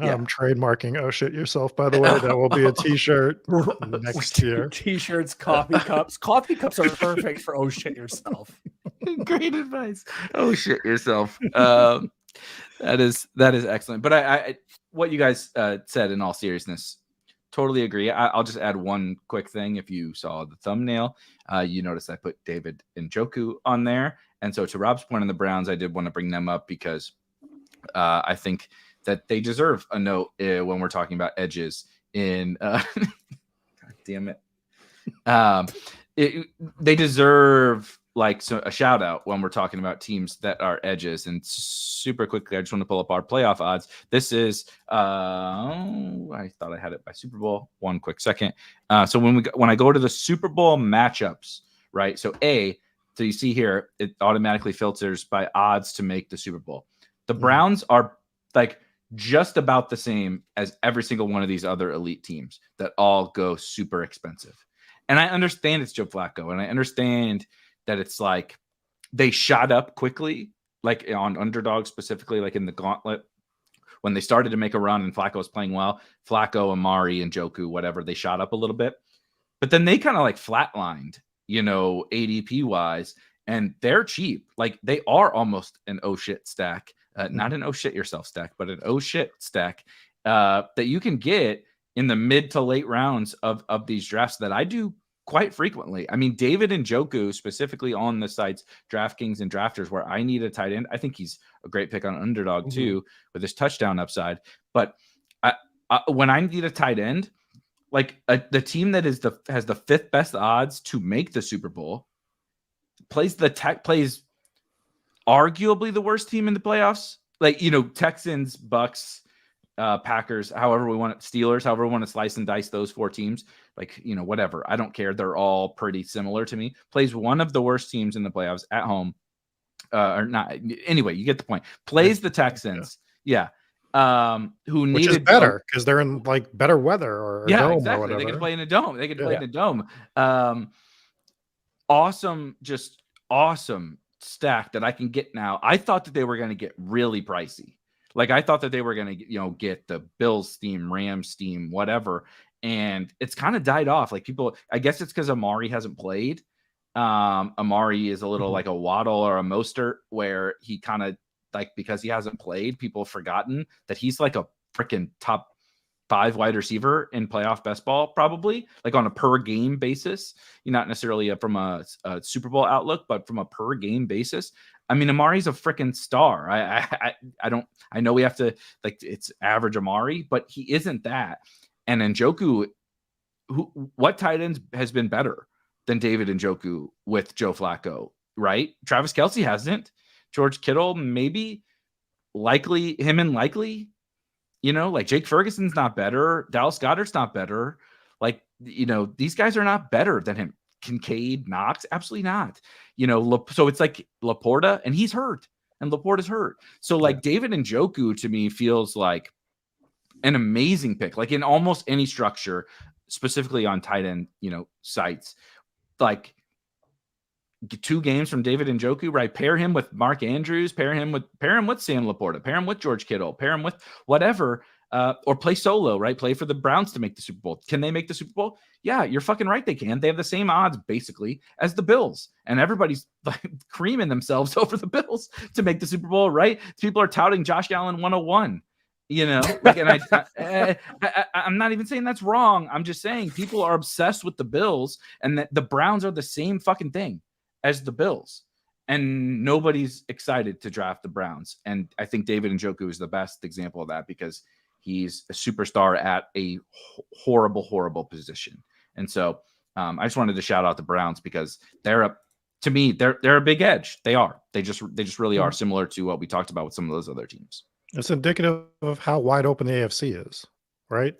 I'm trademarking oh shit yourself, by the way. That will be a t-shirt next year. T-shirts, coffee cups. Coffee cups are perfect for oh shit yourself. Great advice. Oh shit yourself. That is excellent. But I what you guys said in all seriousness, totally agree. I'll just add one quick thing. If you saw the thumbnail, you noticed I put David Njoku on there. And so to Rob's point on the Browns, I did want to bring them up because I think that they deserve a note when we're talking about edges in God damn it. They deserve a shout out when we're talking about teams that are edges. And super quickly, I just want to pull up our playoff odds. This is I thought I had it by Super Bowl. One quick second. So when I go to the Super Bowl matchups, right? So you see here, it automatically filters by odds to make the Super Bowl. The Browns are just about the same as every single one of these other elite teams that all go super expensive. And I understand it's Joe Flacco, and I understand that it's they shot up quickly, on underdog specifically, in the gauntlet when they started to make a run and Flacco was playing well. Flacco, Amari, and Njoku, whatever, they shot up a little bit, but then they kind of flatlined, ADP wise, and they're cheap. They are almost an oh shit stack. Not an oh shit yourself stack, but an oh shit stack that you can get in the mid to late rounds of these drafts that I do quite frequently. I mean, David Njoku specifically on the sites, DraftKings and Drafters, where I need a tight end. I think he's a great pick on underdog too, with his touchdown upside. But when I need a tight end, the team that has the 5th best odds to make the Super Bowl plays arguably the worst team in the playoffs. Texans, Bucks, Packers, however we want it, Steelers, however we want to slice and dice those 4 teams, whatever. I don't care. They're all pretty similar to me. Plays one of the worst teams in the playoffs at home. Or not. Anyway, you get the point. Plays the Texans. Yeah. Who which is better because they're in better weather or dome exactly. or whatever. They can play in a dome. They can play in a dome. Awesome, just awesome stack that I can get now. I thought that they were going to get really pricey. I thought that they were going to, get the Bills steam, Rams steam, whatever. And it's kind of died off. People, I guess it's because Amari hasn't played. Amari is a little like a Waddle or a Mostert, where he kind of because he hasn't played, people have forgotten that he's a freaking top 5 wide receiver in playoff best ball, probably on a per game basis. Not necessarily from a Super Bowl outlook, but from a per game basis. I mean, Amari's a freaking star. I know we have to it's average Amari, but he isn't that. And Njoku, what tight ends has been better than David Njoku with Joe Flacco, right? Travis Kelce hasn't. George Kittle, maybe. Likely. Jake Ferguson's not better. Dallas Goedert's not better. These guys are not better than him. Kincaid, Knox, absolutely not. So it's Laporta, and he's hurt, and Laporta's hurt. So David Njoku to me feels an amazing pick. Like in almost any structure, specifically on tight end, sites, like 2 games from David Njoku, right? Pair him with Mark Andrews, pair him with Sam Laporta, pair him with George Kittle, pair him with whatever, or play solo, right? Play for the Browns to make the Super Bowl. Can they make the Super Bowl? Yeah, you're fucking right. They can. They have the same odds basically as the Bills, and everybody's like creaming themselves over the Bills to make the Super Bowl, right? People are touting Josh Allen 101. Like, and I'm not even saying that's wrong. I'm just saying people are obsessed with the Bills, and that the Browns are the same fucking thing as the Bills, and nobody's excited to draft the Browns. And I think David Njoku is the best example of that because he's a superstar at a horrible, horrible position. And so I just wanted to shout out the Browns because they're a big edge. They just really are, similar to what we talked about with some of those other teams. It's indicative of how wide open the AFC is, right?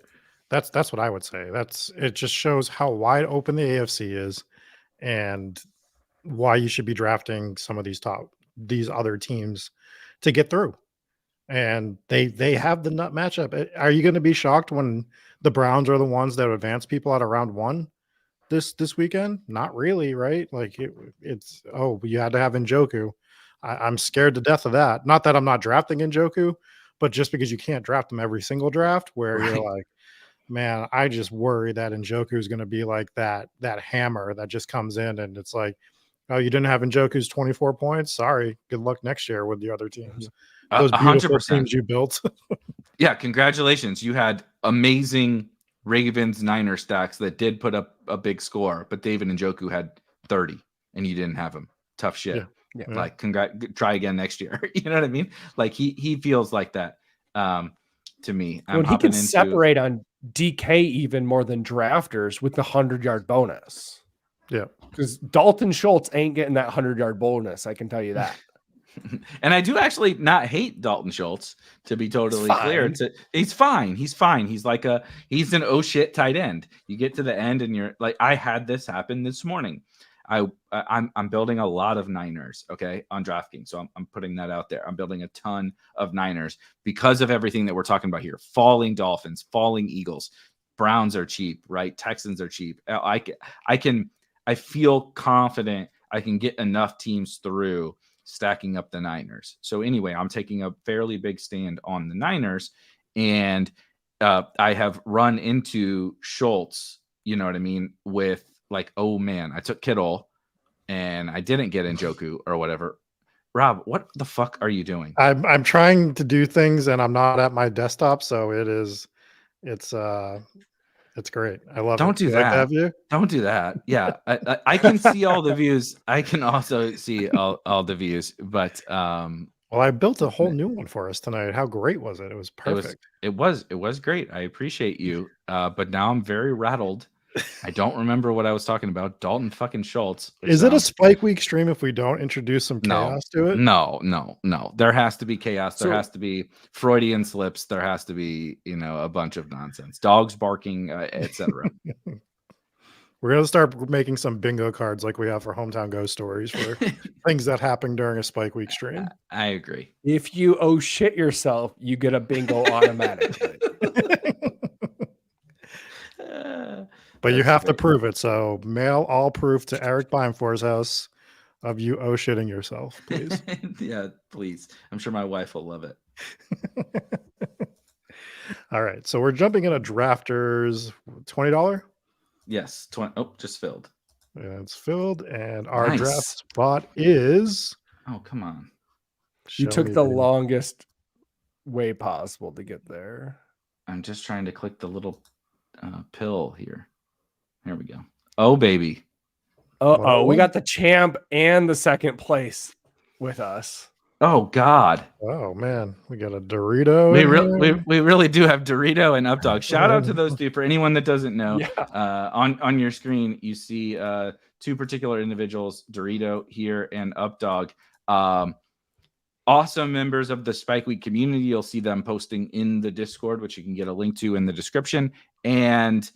That's what I would say. It just shows how wide open the AFC is, and why you should be drafting some of these other teams to get through. And they have the nut matchup. Are you going to be shocked when the Browns are the ones that advance people out of round 1 this weekend? Not really, right? Like it's you had to have Njoku. I'm scared to death of that. Not that I'm not drafting Njoku, but just because you can't draft them every single draft, where you're like, man, I just worry that Njoku is going to be like that hammer that just comes in and it's like, oh, you didn't have Njoku's 24 points? Sorry. Good luck next year with the other teams. Those beautiful 100%. Teams you built. Yeah, congratulations. You had amazing Ravens-Niners stacks that did put up a big score, but David Njoku had 30 and you didn't have him. Tough shit. Yeah. Like, try again next year. You know what I mean? Like he feels like that to me. When he can separate on DK even more than drafters with the 100-yard bonus. Yeah. Because Dalton Schultz ain't getting that 100-yard bonus. I can tell you that. And I do actually not hate Dalton Schultz, to be totally clear. He's fine. He's fine. He's an oh shit tight end. You get to the end and you're like, I had this happen this morning. I'm building a lot of Niners, okay, on DraftKings. So I'm putting that out there. I'm building a ton of Niners because of everything that we're talking about here. Falling Dolphins, falling Eagles, Browns are cheap, right? Texans are cheap. I feel confident I can get enough teams through stacking up the Niners. So anyway, I'm taking a fairly big stand on the Niners, and I have run into Schultz, you know what I mean, with like, oh man, I took Kittle and I didn't get Njoku or whatever. Rob, what the fuck are you doing? I'm trying to do things and I'm not at my desktop, so it's great. I love it. Don't do that. Don't do that. Yeah, I can see all the views. I can also see all the views. But well, I built a whole new one for us tonight. How great was it? It was perfect. It was great. I appreciate you. But now I'm very rattled. I don't remember what I was talking about. Dalton fucking Schultz. Is it a spike week stream if we don't introduce some chaos to it? No. There has to be chaos. There has to be Freudian slips. There has to be, a bunch of nonsense. Dogs barking, etc. We're going to start making some bingo cards like we have for Hometown Ghost Stories for things that happen during a spike week stream. I agree. If you oh shit yourself, you get a bingo automatically. But you have to prove it. So mail all proof to Eric Beinfor's house of you shitting yourself, please. Yeah, please. I'm sure my wife will love it. All right. So we're jumping into drafters. $20? Yes. 20. Oh, just filled. Yeah, it's filled. And our draft spot is. Oh, come on. You took the longest way possible to get there. I'm just trying to click the little pill here. Here we go. Oh, baby. We got the champ and the second place with us. Oh, God. Oh, man. We got a Dorito. We really do have Dorito and Updog. Shout out to those two. For anyone that doesn't know, on your screen, you see two particular individuals, Dorito here and Updog. Awesome members of the Spike Week community. You'll see them posting in the Discord, which you can get a link to in the description. And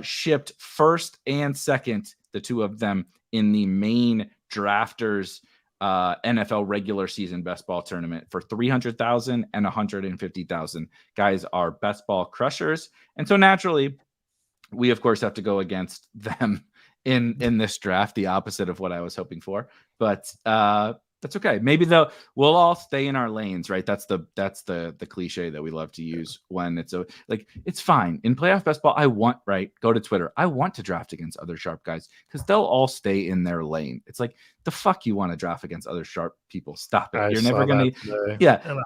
shipped first and second, the two of them, in the main drafters NFL regular season best ball tournament for 300,000 and 150,000. Guys are best ball crushers. And so naturally, we of course have to go against them in this draft, the opposite of what I was hoping for. But that's okay. Maybe we'll all stay in our lanes, right? That's the cliche that we love to use when it's fine. In playoff best ball, go to Twitter. I want to draft against other sharp guys because they'll all stay in their lane. It's like, the fuck you want to draft against other sharp people? Stop it. You're never gonna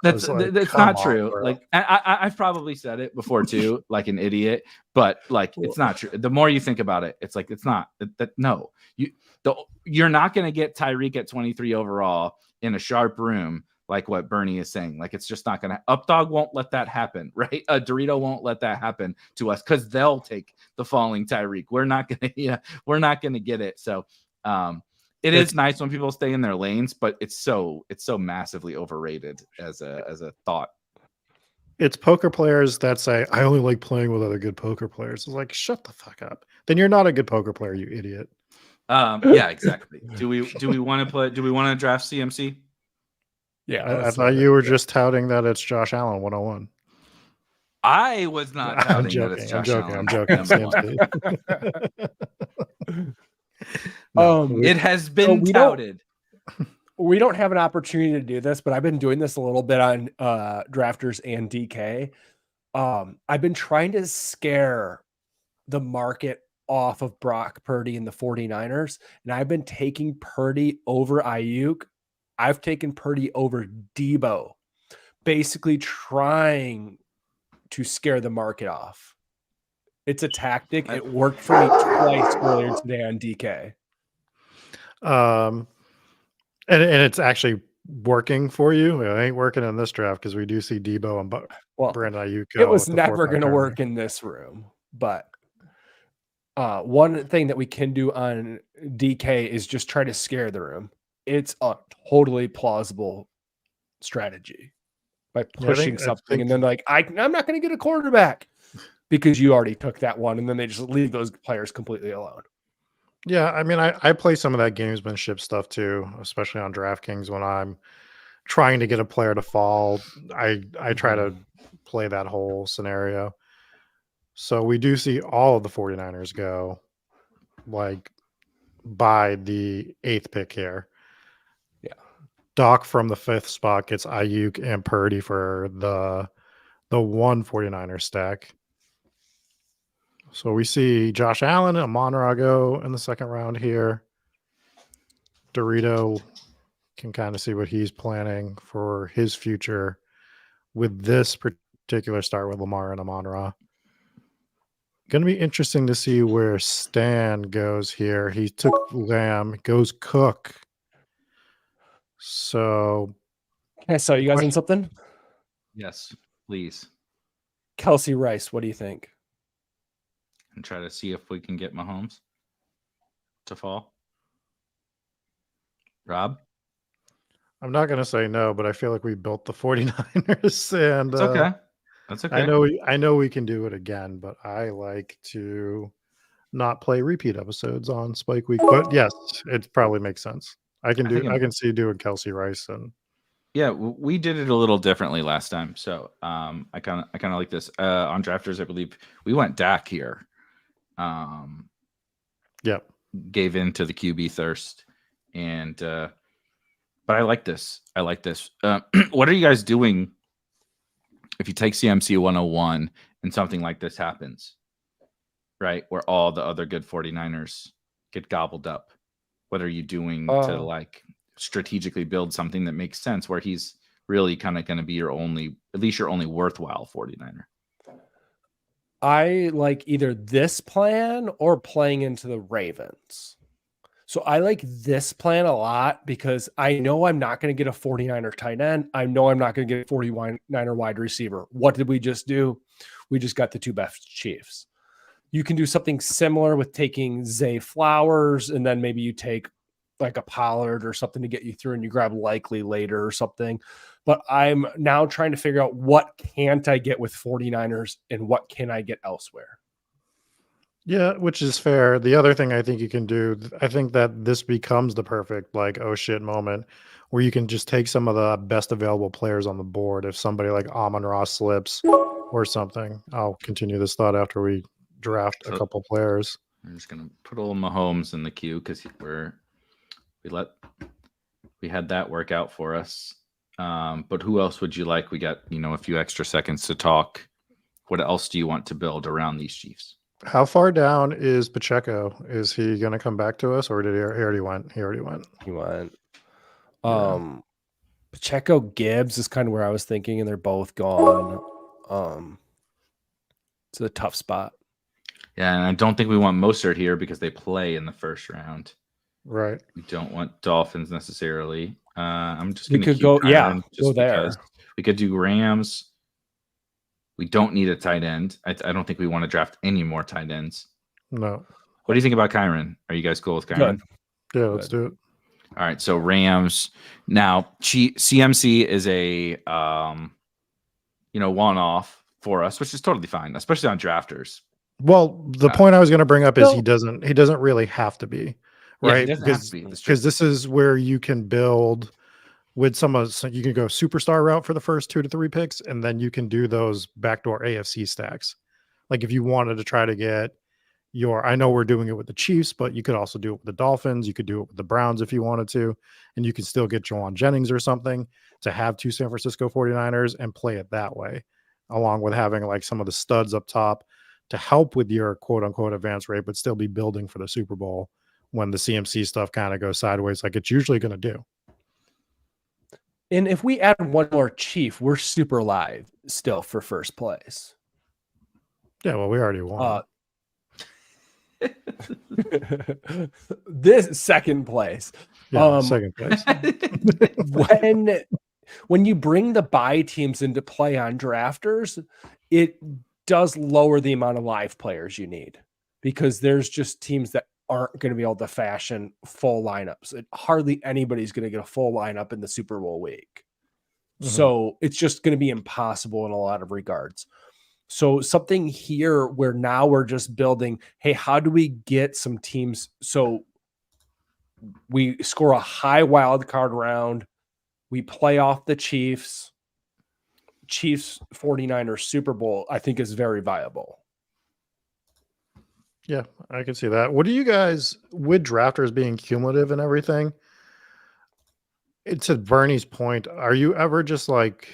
that's not true. Bro. Like I've probably said it before too, like an idiot, but like it's not true. The more you think about it, it's like it's not no. You're not going to get Tyreek at 23 overall in a sharp room, like what Bernie is saying. Like, it's just not going to. Updog won't let that happen, right? Dorito won't let that happen to us because they'll take the falling Tyreek. We're not going to get it. So it is nice when people stay in their lanes, but it's so massively overrated as a thought. It's poker players that say, I only like playing with other good poker players. It's like, shut the fuck up. Then you're not a good poker player, you idiot. Yeah, exactly. Do we want to play? Do we want to draft CMC? Yeah, I thought you were just touting that it's Josh Allen 101. I was not touting that it's Josh Allen. I'm joking. It has been touted. We don't have an opportunity to do this, but I've been doing this a little bit on Drafters and DK. I've been trying to scare the market off of Brock Purdy and the 49ers, and I've been taking Purdy over Ayuk. I've taken Purdy over Debo, basically trying to scare the market off. It's a tactic. It worked for me twice earlier today on DK. And it's actually working for you. It ain't working in this draft because we do see Debo and Brandon Ayuk. It was never going to work in this room, but one thing that we can do on DK is just try to scare the room. It's a totally plausible strategy by pushing something and then like, I'm not going to get a quarterback because you already took that one. And then they just leave those players completely alone. Yeah. I mean, I play some of that gamesmanship stuff too, especially on DraftKings when I'm trying to get a player to fall. I try to play that whole scenario. So we do see all of the 49ers go like by the 8th pick here. Yeah. Doc from the 5th spot gets Ayuk and Purdy for the 1 49er stack. So we see Josh Allen and Amon-Ra go in the 2nd round here. Dorito can kind of see what he's planning for his future with this particular start with Lamar and Amon-Ra. Going to be interesting to see where Stan goes here. He took Lamb, goes Cook. So, can I sell you guys on something? Yes, please. Kelsey Rice, what do you think? And try to see if we can get Mahomes to fall. Rob? I'm not going to say no, but I feel like we built the 49ers. And it's okay. That's okay. I know we can do it again, but I like to not play repeat episodes on Spike Week. But yes, it probably makes sense. I can see doing Kelsey Rice and yeah, we did it a little differently last time. So I kind of like this. On Drafters, I believe we went Dak here. Yep. Gave in to the QB thirst. And but I like this. What are you guys doing if you take CMC 101 and something like this happens, right? Where all the other good 49ers get gobbled up. What are you doing to like strategically build something that makes sense where he's really kind of going to be your only worthwhile 49er? I like either this plan or playing into the Ravens. So I like this plan a lot because I know I'm not going to get a 49er tight end. I know I'm not going to get a 49er wide receiver. What did we just do? We just got the 2 best Chiefs. You can do something similar with taking Zay Flowers, and then maybe you take like a Pollard or something to get you through and you grab Likely later or something. But I'm now trying to figure out what can't I get with 49ers and what can I get elsewhere. Yeah, which is fair. The other thing I think you can do, I think that this becomes the perfect like oh shit moment where you can just take some of the best available players on the board. If somebody like Amon-Ra slips or something, I'll continue this thought after we draft a So- couple players. I'm just gonna put a little Mahomes in the queue because we had that work out for us. But who else would you like? We got a few extra seconds to talk. What else do you want to build around these Chiefs? How far down is Pacheco? Is he going to come back to us, or did he already went? He already went. He went. Yeah. Pacheco Gibbs is kind of where I was thinking, and they're both gone. It's a tough spot. Yeah, and I don't think we want Mostert here because they play in the first round. Right. We don't want Dolphins necessarily. I'm just We going to could go, Kyron go there. because we could do Rams. We don't need a tight end. I don't think we want to draft any more tight ends. No. What do you think about Kyron? Are you guys cool with Kyron? Good. Yeah, let's do it. All right, so Rams. Now, CMC is a one-off for us, which is totally fine, especially on drafters. Well, the point I was going to bring up is well- he doesn't really have to be, Yeah, he right? doesn't have to be. That's true. Because this is where you can build with you can go superstar route for the first 2 to 3 picks, and then you can do those backdoor AFC stacks. Like if you wanted to try to get I know we're doing it with the Chiefs, but you could also do it with the Dolphins. You could do it with the Browns if you wanted to, and you could still get Jawan Jennings or something to have 2 San Francisco 49ers and play it that way, along with having like some of the studs up top to help with your quote unquote advance rate, but still be building for the Super Bowl when the CMC stuff kind of goes sideways, like it's usually going to do. And if we add one more Chief, we're super live still for first place. Yeah, well, we already won. This second place. Second place. When you bring the bye teams into play on drafters, it does lower the amount of live players you need because there's just teams that aren't going to be able to fashion full lineups. Hardly anybody's going to get a full lineup in the Super Bowl week. Mhm. So it's just going to be impossible in a lot of regards. So something here where now we're just building, hey, how do we get some teams? So we score a high wild card round. We play off the Chiefs 49ers Super Bowl, I think is very viable. Yeah, I can see that. What do you guys, with drafters being cumulative and everything, it's at Bernie's point, are you ever just like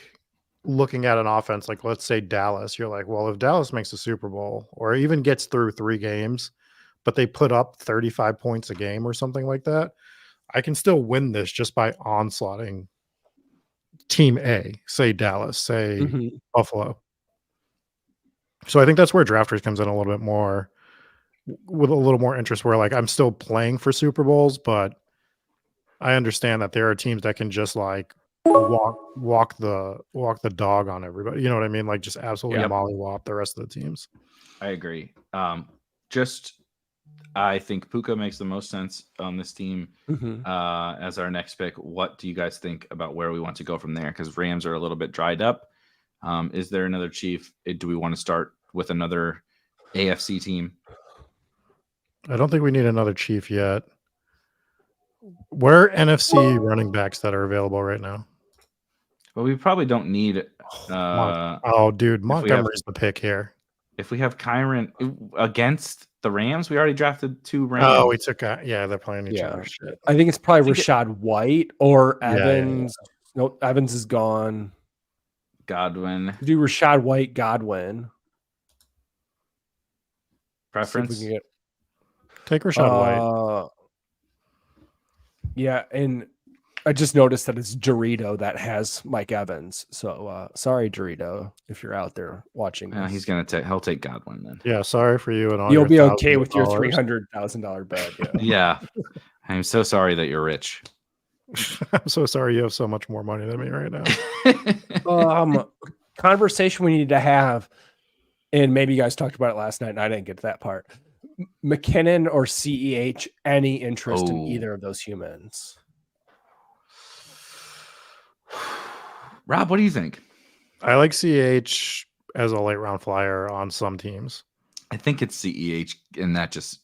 looking at an offense, like let's say Dallas, you're like, well, if Dallas makes a Super Bowl or even gets through 3 games, but they put up 35 points a game or something like that, I can still win this just by onslaughting team A, say Dallas, say Buffalo. So I think that's where drafters comes in a little bit more with a little more interest, where like I'm still playing for Super Bowls, but I understand that there are teams that can just like walk the dog on everybody. You know what I mean? Like just absolutely mollywop the rest of the teams. I agree. I think Puka makes the most sense on this team as our next pick. What do you guys think about where we want to go from there? Because Rams are a little bit dried up. Is there another Chief? Do we want to start with another AFC team? I don't think we need another Chief yet. What are NFC running backs that are available right now? Well, we probably don't need. Dude, Montgomery's the pick here. If we have Kyron against the Rams, we already drafted 2 Rams. Oh, we took they're playing each other. Shit. I think it's probably Rashad White or Evans. Yeah. Nope, Evans is gone. Godwin. Do Rashad White, Godwin. Preference? Take Rashad White. Yeah, and I just noticed that it's Dorito that has Mike Evans. So sorry, Dorito, if you're out there watching this. He'll take Godwin then. Yeah, sorry for you and all. You'll be okay with your $300,000 bet. Yeah. I'm so sorry that you're rich. I'm so sorry you have so much more money than me right now. Conversation we need to have, and maybe you guys talked about it last night, and I didn't get to that part. McKinnon or CEH, any interest in either of those humans? Rob, what do you think? I like CH as a late round flyer on some teams. I think it's CEH, and that just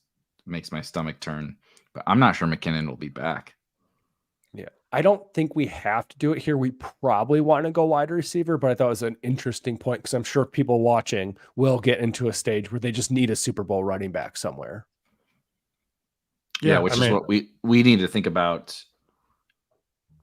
makes my stomach turn. But I'm not sure McKinnon will be back. Yeah. I don't think we have to do it here. We probably want to go wide receiver, but I thought it was an interesting point because I'm sure people watching will get into a stage where they just need a Super Bowl running back somewhere. Yeah, which is what we need to think about.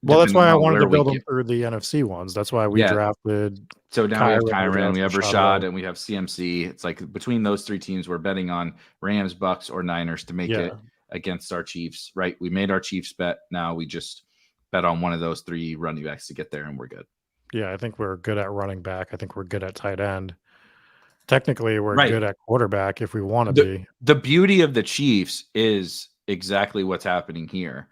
Well, that's why I wanted to build them through the NFC ones. That's why we drafted. So now we have Kyron, we have Rashad, and we have CMC. It's like between those three teams, we're betting on Rams, Bucks, or Niners to make it against our Chiefs, right? We made our Chiefs bet. Now we just bet on one of those three running backs to get there, and we're good. Yeah, I think we're good at running back. I think we're good at tight end. Technically, we're good at quarterback if we want to be. The beauty of the Chiefs is exactly what's happening here.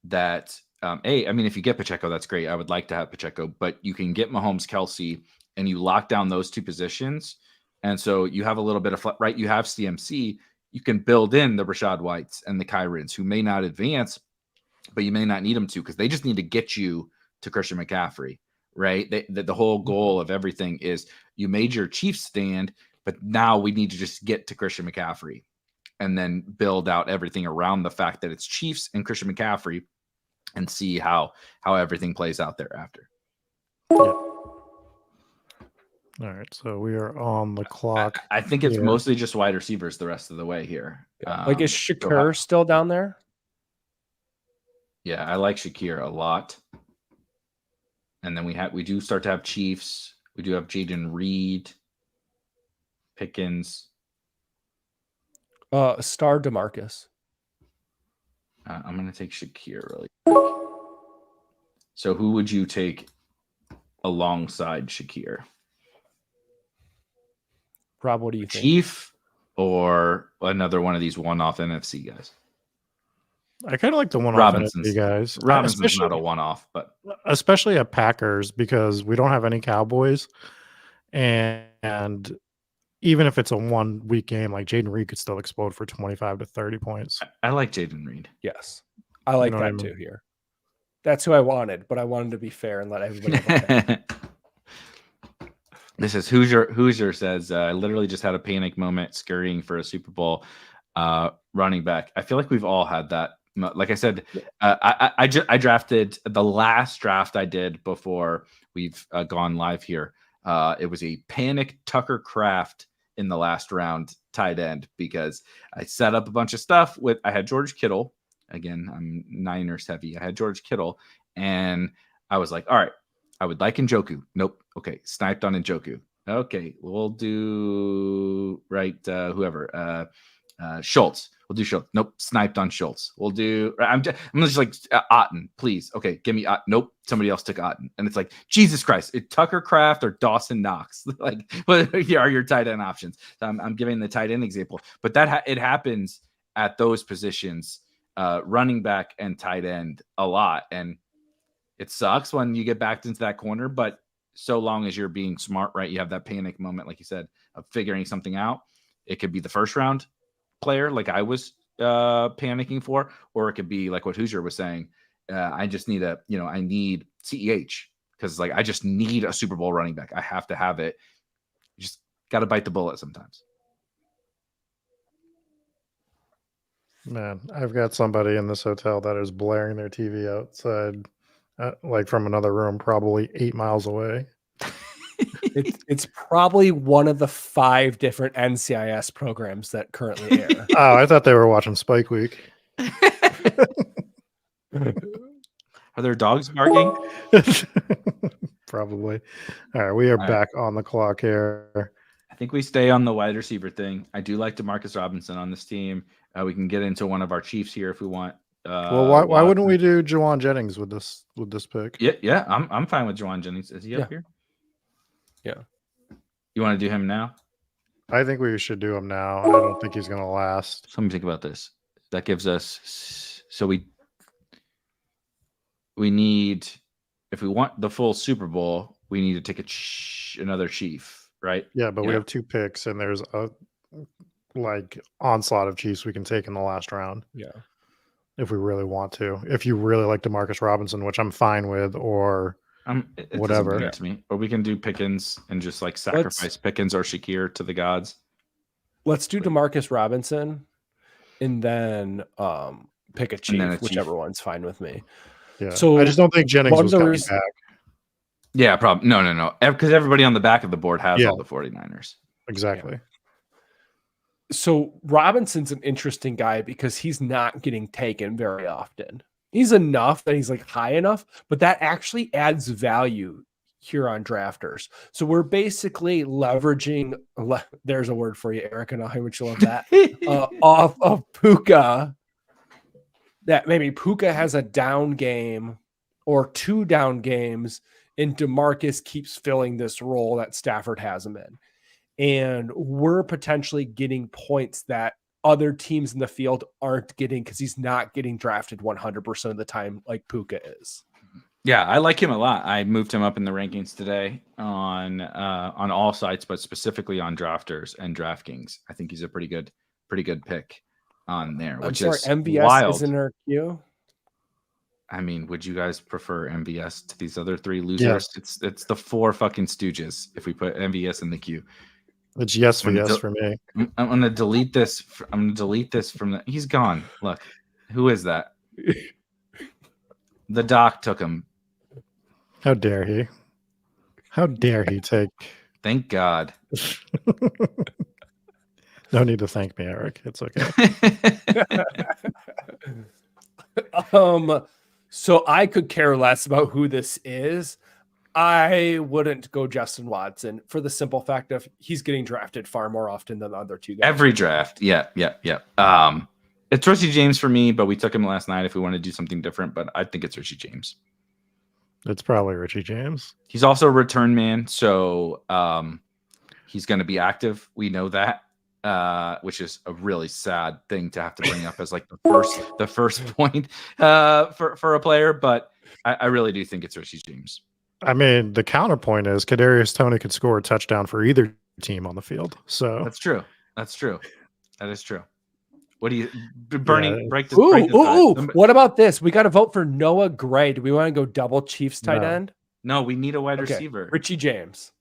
That I mean, if you get Pacheco, that's great. I would like to have Pacheco, but you can get Mahomes, Kelsey, and you lock down those two positions. And so you have a little bit of right. You have CMC. You can build in the Rashad Whites and the Kyrens who may not advance, but you may not need them to because they just need to get you to Christian McCaffrey, right? The whole goal of everything is you made your Chiefs stand, but now we need to just get to Christian McCaffrey and then build out everything around the fact that it's Chiefs and Christian McCaffrey and see how everything plays out thereafter. Yeah. All right, so we are on the clock. I think it's mostly just wide receivers the rest of the way here. Like, is Shakur still down there? Yeah, I like Shakir a lot. And then we do start to have Chiefs. We do have Jaden Reed, Pickens. Star DeMarcus. I'm going to take Shakir really quick. So who would you take alongside Shakir? Rob, what do you think? Chief or another one of these one-off NFC guys? I kind of like the one-off NFC guys. Robinson's not a one-off, but especially at Packers because we don't have any Cowboys, and even if it's a 1 week game, like Jaden Reed could still explode for 25 to 30 points. I like Jaden Reed. Yes, I like that too. Here, that's who I wanted, but I wanted to be fair and let everybody have a This is Hoosier says, I literally just had a panic moment scurrying for a Super Bowl running back. I feel like we've all had that. Like I said, I drafted the last draft I did before we've gone live here. It was a panic Tucker Kraft in the last round tight end because I set up a bunch of stuff I had George Kittle. Again, I'm Niners heavy. I had George Kittle and I was like, all right, I would like Njoku. Nope. Okay. Sniped on Njoku. Okay. We'll do whoever, Schultz. We'll do Schultz. Nope. Sniped on Schultz. We'll do, I'm just like Otten, please. Okay. Give me Otten. Nope. Somebody else took Otten. And it's like, Jesus Christ, it's Tucker Kraft or Dawson Knox. Like, what are your tight end options? I'm giving the tight end example, but it happens at those positions, running back and tight end a lot. And it sucks when you get backed into that corner, but so long as you're being smart, right? You have that panic moment, like you said, of figuring something out. It could be the first round player, like I was panicking for, or it could be like what Hoosier was saying. I just need I need CEH because like I just need a Super Bowl running back. I have to have it. You just got to bite the bullet sometimes. Man, I've got somebody in this hotel that is blaring their TV outside. Like from another room, probably 8 miles away. It's probably one of the 5 different NCIS programs that currently air. Oh, I thought they were watching Spike Week. Are there dogs barking? Probably. All right, we are back on the clock here. I think we stay on the wide receiver thing. I do like DeMarcus Robinson on this team. We can get into one of our Chiefs here if we want. Well, why wouldn't we do Jawan Jennings with this pick? Yeah, I'm fine with Jawan Jennings. Is he up here? Yeah. You want to do him now? I think we should do him now. I don't think he's going to last. So let me think about this. That gives us we need, if we want the full Super Bowl, we need to take another Chief, right? Yeah, but we have 2 picks, and there's a onslaught of Chiefs we can take in the last round. Yeah. If we really want to. If you really like DeMarcus Robinson, which I'm fine with, or whatever. To me. Or we can do Pickens and just like sacrifice Pickens or Shakir to the gods. Let's do Demarcus Robinson and then pick a chief, whichever one's fine with me. Yeah. So I just don't think Jennings was coming back. Yeah, probably. No. Because everybody on the back of the board has all the 49ers. Exactly. Yeah. So Robinson's an interesting guy because he's not getting taken very often. He's enough that he's like high enough, but that actually adds value here on drafters. So we're basically leveraging, there's a word for you, Eric, and how much you love that, off of Puka, that maybe Puka has a down game or 2 down games and DeMarcus keeps filling this role that Stafford has him in. And we're potentially getting points that other teams in the field aren't getting because he's not getting drafted 100% of the time like Puka is. Yeah, I like him a lot. I moved him up in the rankings today on all sites, but specifically on drafters and DraftKings. I think he's a pretty good pick on there. Which is MVS wild. Is in our queue. I mean, would you guys prefer MVS to these other 3 losers? Yes. It's the 4 fucking stooges if we put MVS in the queue. It's yes for me. I'm gonna delete this. I'm gonna delete this from the. He's gone. Look, who is that? The doc took him. How dare he? How dare he take? Thank God. No need to thank me, Eric. It's okay. So I could care less about who this is. I wouldn't go Justin Watson for the simple fact of he's getting drafted far more often than the other 2 guys. Every draft. Yeah. It's Richie James for me, but we took him last night if we want to do something different, but I think it's Richie James. It's probably Richie James. He's also a return man, so he's going to be active. We know that, which is a really sad thing to have to bring up as like the first point for a player, but I really do think it's Richie James. I mean, the counterpoint is Kadarius Toney could score a touchdown for either team on the field. So that's true. That is true. What do you, Bernie? Break this. What about this? We got to vote for Noah Gray. Do we want to go double Chiefs tight end? No, we need a wide receiver. Richie James.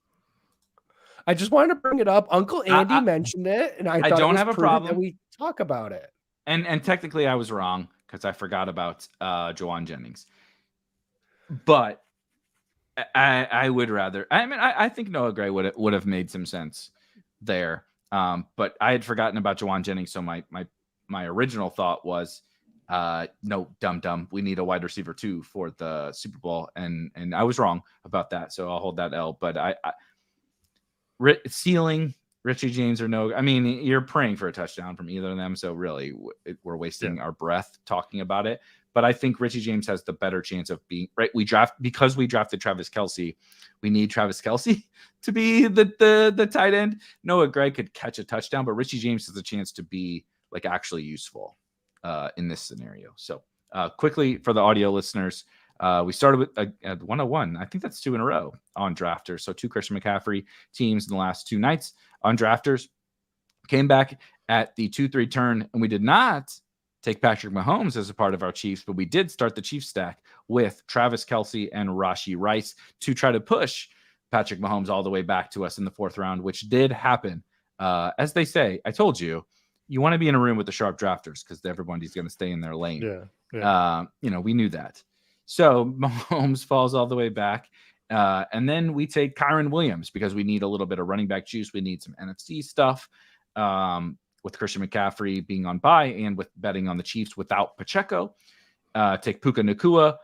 I just wanted to bring it up. Uncle Andy mentioned it, and I don't have a problem that we talk about it. And technically, I was wrong because I forgot about Juwan Jennings. But I would rather. I mean, I think Noah Gray would have made some sense there. But I had forgotten about Juwan Jennings, so my original thought was, no, dumb. We need a wide receiver too for the Super Bowl, and I was wrong about that, so I'll hold that L. But ceiling Richie James or no, I mean, you're praying for a touchdown from either of them, so really we're wasting our breath talking about it. But I think Richie James has the better chance of being right. We drafted Travis Kelce. We need Travis Kelce to be the tight end. Noah Gray could catch a touchdown, but Richie James has a chance to be like actually useful in this scenario. So quickly for the audio listeners, we started with a 101. I think that's 2 in a row on drafters. So 2 Christian McCaffrey teams in the last 2 nights on drafters. Came back at the 2-3 turn, and we did not take Patrick Mahomes as a part of our Chiefs, but we did start the Chiefs stack with Travis Kelce and Rashee Rice to try to push Patrick Mahomes all the way back to us in the 4th round, which did happen. As they say, I told you, you want to be in a room with the sharp drafters because everybody's going to stay in their lane. Yeah. We knew that. So Mahomes falls all the way back. And then we take Kyron Williams because we need a little bit of running back juice. We need some NFC stuff. With Christian McCaffrey being on bye and with betting on the Chiefs without Pacheco. Take Puka Nacua,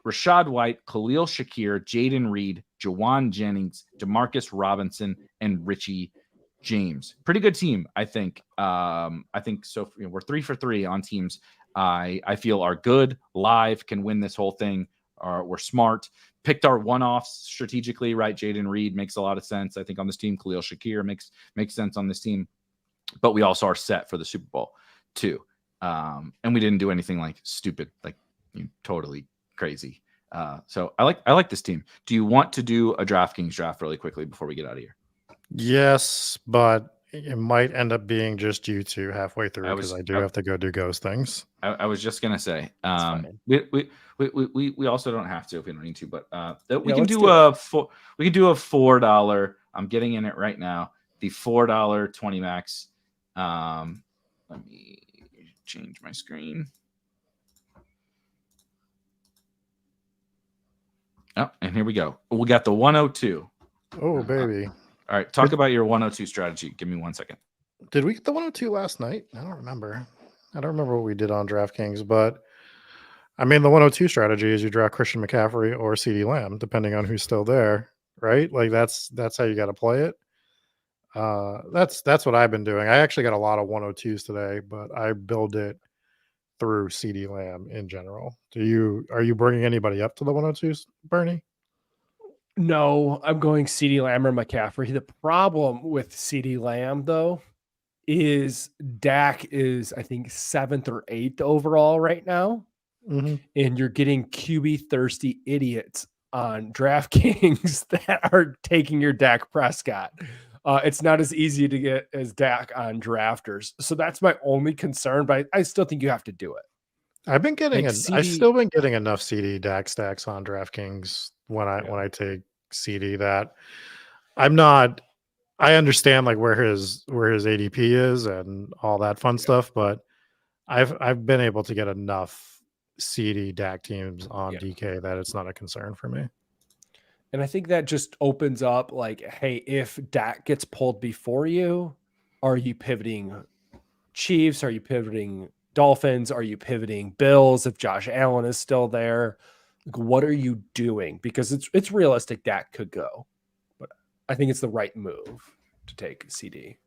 Rachaad White, Khalil Shakir, Jaden Reed, Juwan Jennings, Demarcus Robinson, and Richie James. Pretty good team, I think. I think so. We're 3 for 3 on teams I feel are good, live, can win this whole thing. We're smart. Picked our one-offs strategically, right? Jaden Reed makes a lot of sense, I think, on this team. Khalil Shakir makes sense on this team. But we also are set for the Super Bowl too. And we didn't do anything like stupid, like totally crazy. So I like this team. Do you want to do a DraftKings draft really quickly before we get out of here? Yes, but it might end up being just you 2 halfway through because I do have to go do ghost things. I was just gonna say, we also don't have to if we don't need to, but we can do a $4. I'm getting in it right now. The $4 20 max Let me change my screen. Oh, and here we go. We got the 102. Oh, baby. All right, talk about your 102 strategy. Give me 1 second. Did we get the 102 last night? I don't remember. I don't remember what we did on DraftKings, but I mean, the 102 strategy is you draft Christian McCaffrey or CeeDee Lamb, depending on who's still there, right? Like that's how you got to play it. That's what I've been doing. I actually got a lot of 102s today, but I build it through CeeDee Lamb in general. Are you bringing anybody up to the 102s, Bernie? No, I'm going CeeDee Lamb or McCaffrey. The problem with CeeDee Lamb, though, is Dak is, I think, 7th or 8th overall right now. Mm-hmm. And you're getting QB thirsty idiots on DraftKings that are taking your Dak Prescott. It's not as easy to get as Dak on drafters. So that's my only concern, but I still think you have to do it. I've still been getting enough CD Dak stacks on DraftKings when I take CD that I understand like where his ADP is and all that fun stuff, but I've been able to get enough CD Dak teams on DK that it's not a concern for me. And I think that just opens up like, hey, if Dak gets pulled before you, are you pivoting Chiefs? Are you pivoting Dolphins? Are you pivoting Bills if Josh Allen is still there? Like, what are you doing? Because it's realistic Dak could go. But I think it's the right move to take CD.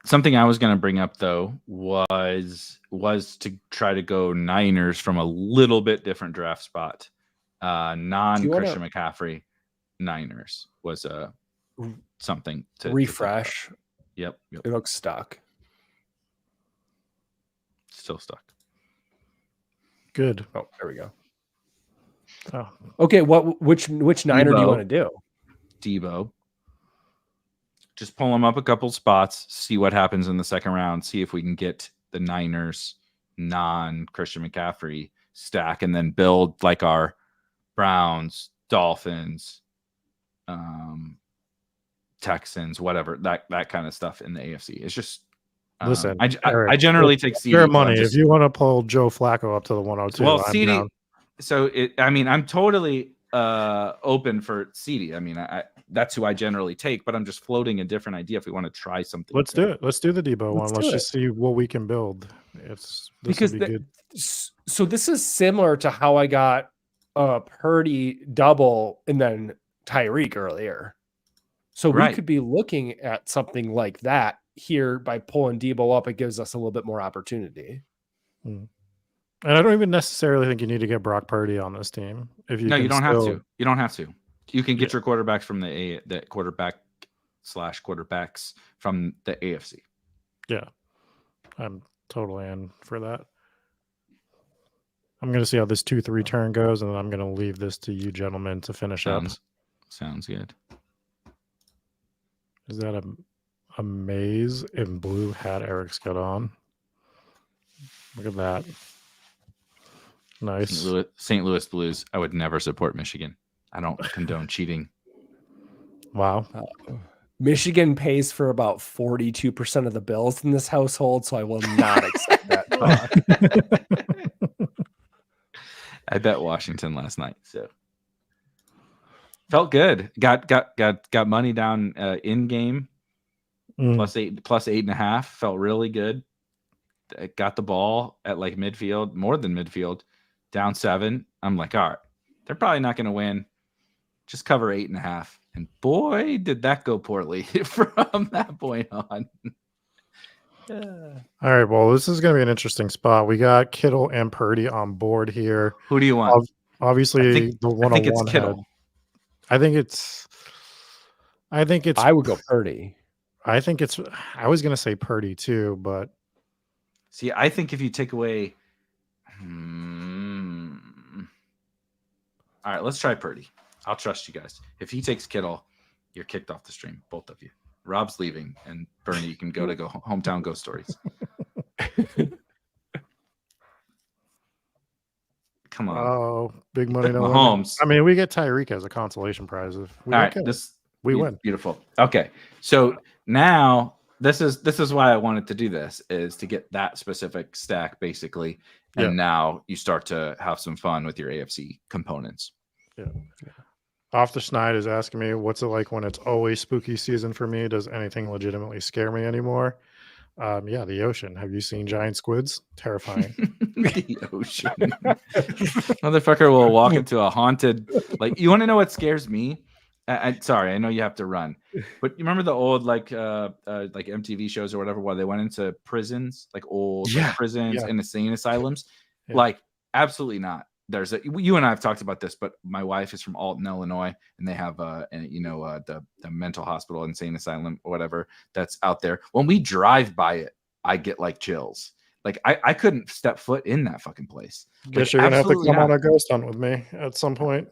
Something I was going to bring up, though, was to try to go Niners from a little bit different draft spot. Non-Christian McCaffrey Niners was something to refresh. Yep. It looks stuck. Still stuck. Good. Oh, there we go. Oh. Okay, which Niner do you want to do? Debo. Just pull him up a couple spots, see what happens in the second round, see if we can get the Niners non-Christian McCaffrey stack, and then build like our Browns, Dolphins, Texans, whatever, that kind of stuff in the AFC. It's just listen. I generally take CD. Your money. If you want to pull Joe Flacco up to the 102, well, CD. So I'm totally open for CD. I mean, that's who I generally take, but I'm just floating a different idea if we want to try something. Let's do it. Let's do the Debo one. Let's just see what we can build. Good. So this is similar to how I got Purdy double and then Tyreek earlier. So we could be looking at something like that here by pulling Debo up. It gives us a little bit more opportunity. And I don't even necessarily think you need to get Brock Purdy on this team. You don't have to. You don't have to. You can get your quarterbacks from the quarterbacks from the AFC. Yeah, I'm totally in for that. I'm going to see how this 2-3 turn goes, and then I'm going to leave this to you gentlemen to finish up. Sounds good. Is that a maize in blue hat Eric's got on? Look at that. Nice. St. Louis Blues. I would never support Michigan. I don't condone cheating. Wow. Michigan pays for about 42% of the bills in this household, so I will not accept that. I bet Washington last night, so felt good. Got money down in game plus 8.5. Felt really good. Got the ball at like midfield, more than midfield, down 7. I'm like, all right, they're probably not going to win. Just cover 8.5. And boy, did that go poorly from that point on. All right, well, this is going to be an interesting spot. We got Kittle and Purdy on board here. Who do you want? Obviously, the 101. I think it's Kittle. I think it's. I would go Purdy. I was going to say Purdy too, but. See, I think if you take away. All right, let's try Purdy. I'll trust you guys. If he takes Kittle, you're kicked off the stream, both of you. Rob's leaving, and Bernie, you can go hometown ghost stories. Come on. Oh, big money. No Mahomes. I mean, we get Tyreek as a consolation prize. If we all right, we win. Beautiful. Okay, so now this is why I wanted to do this, is to get that specific stack basically, and now you start to have some fun with your AFC components. Yeah. Off the Schneid is asking me, what's it like when it's always spooky season for me? Does anything legitimately scare me anymore? Yeah, the ocean. Have you seen giant squids? Terrifying. The ocean. Motherfucker will walk into a haunted. Like, you want to know what scares me? Sorry, I know you have to run, but you remember the old like MTV shows or whatever, where they went into prisons, like old prisons and insane asylums? Yeah. Like, absolutely not. You and I have talked about this, but my wife is from Alton, Illinois, and they have the mental hospital, insane asylum, or whatever that's out there. When we drive by it, I get like chills. Like, I couldn't step foot in that fucking place. Guess you're gonna have to come on a ghost hunt with me at some point.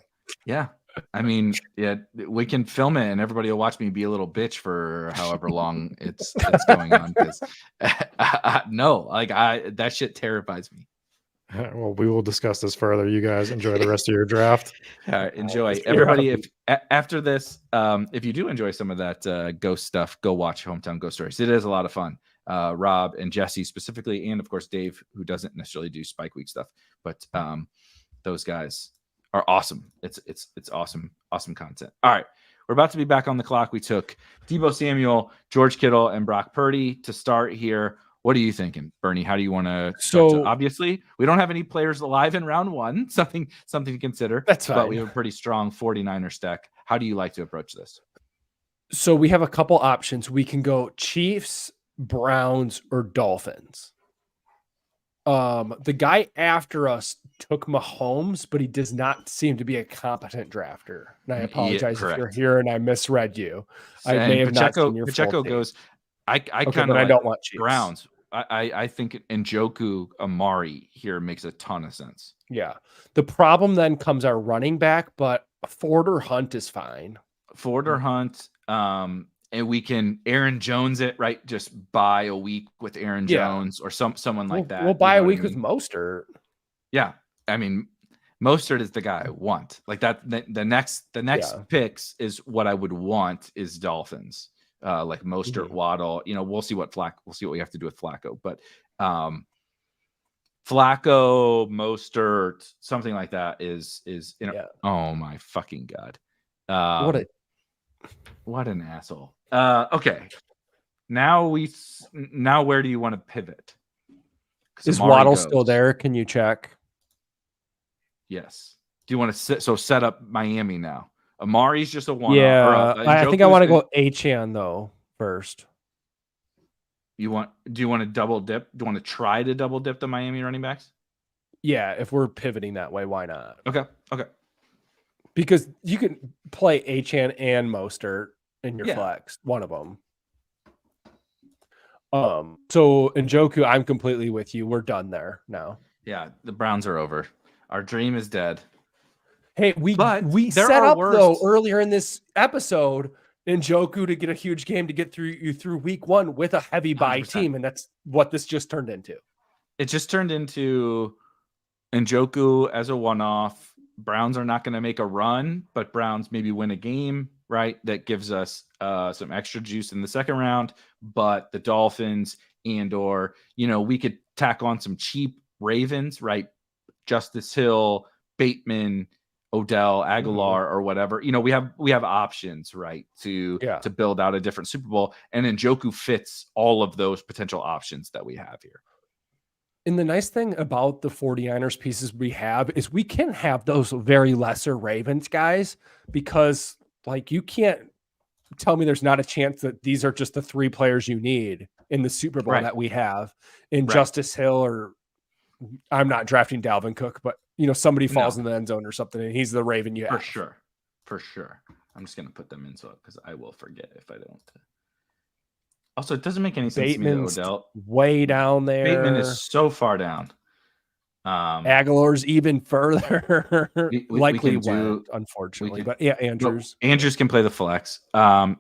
Yeah. I mean, yeah, we can film it and everybody will watch me be a little bitch for however long it's going on. Because that shit terrifies me. Well, we will discuss this further. You guys enjoy the rest of your draft. All right, enjoy. Everybody, if after this, if you do enjoy some of that ghost stuff, go watch Hometown Ghost Stories. It is a lot of fun. Rob and Jesse specifically, and of course Dave, who doesn't necessarily do Spike Week stuff, but those guys are awesome. It's awesome content. All right, we're about to be back on the clock. We took Deebo Samuel, George Kittle, and Brock Purdy to start here. What are you thinking, Bernie? How do you want to? So obviously, we don't have any players alive in round one. Something to consider. That's fine. But we have a pretty strong 49er stack. How do you like to approach this? So we have a couple options. We can go Chiefs, Browns, or Dolphins. The guy after us took Mahomes, but he does not seem to be a competent drafter. And I apologize if you're here and I misread you. I may have not seen your Pacheco goes. I kind of. I don't want Chiefs. Browns. I think Njoku Amari here makes a ton of sense. Yeah. The problem then comes our running back, but Ford or Hunt is fine. Ford or Hunt. And we can Aaron Jones it, right? Just buy a week with Aaron Jones or someone like that. We'll buy a week with Mostert. Yeah. I mean, Mostert is the guy I want. Like that. The next picks is what I would want is Dolphins. Like Mostert, Waddle. We'll see what we have to do with Flacco. But Flacco, Mostert, something like that is oh my fucking God. What an asshole. Okay. Now where do you want to pivot? Is Waddle still there? Can you check? Yes. Do you want to set up Miami now? Amari's just a one. Yeah. I think I want to go Achane though first. Do you want to double dip? Do you want to try to double dip the Miami running backs? Yeah, if we're pivoting that way, why not? Okay. Because you can play Achane and Mostert in your flex, one of them. So Njoku, I'm completely with you. We're done there now. Yeah, the Browns are over. Our dream is dead. Hey, we set up though earlier in this episode Njoku to get a huge game to get through week one with a heavy bye 100%. Team, and that's what this just turned into. It just turned into Njoku as a one-off. Browns are not going to make a run, but Browns maybe win a game, right? That gives us some extra juice in the second round. But the Dolphins or we could tack on some cheap Ravens, right? Justice Hill, Bateman, Odell, Aguilar, or whatever. We have options, right? To build out a different Super Bowl. And Njoku fits all of those potential options that we have here. And the nice thing about the 49ers pieces we have is we can have those very lesser Ravens guys, because you can't tell me there's not a chance that these are just the three players you need in the Super Bowl that we have in Justice Hill, or I'm not drafting Dalvin Cook, but somebody falls in the end zone or something and he's the Raven you have. For sure. I'm just going to put them in because I will forget if I don't. Also, it doesn't make any sense Bateman's to me that Odell way down there. Bateman is so far down. Aguilar's even further. Likely went, unfortunately. But yeah, Andrews. Andrews can play the flex.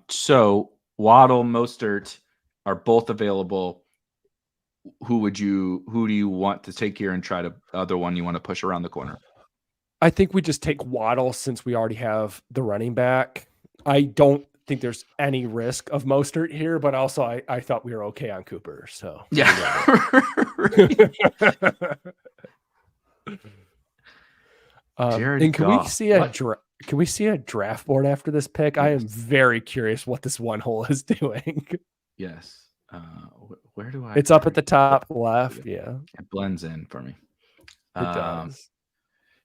So Waddle, Mostert are both available. Who do you want to take here and try to other one you want to push around the corner? I think we just take Waddle since we already have the running back. think there's any risk of Mostert here, but also I thought we were okay on Cooper. So Yeah. Jared and can Goff. we see can we see a draft board after this pick? I am very curious what this one hole is doing. Yes. Where do I? It's up at the top left. Yeah, it blends in for me. It does.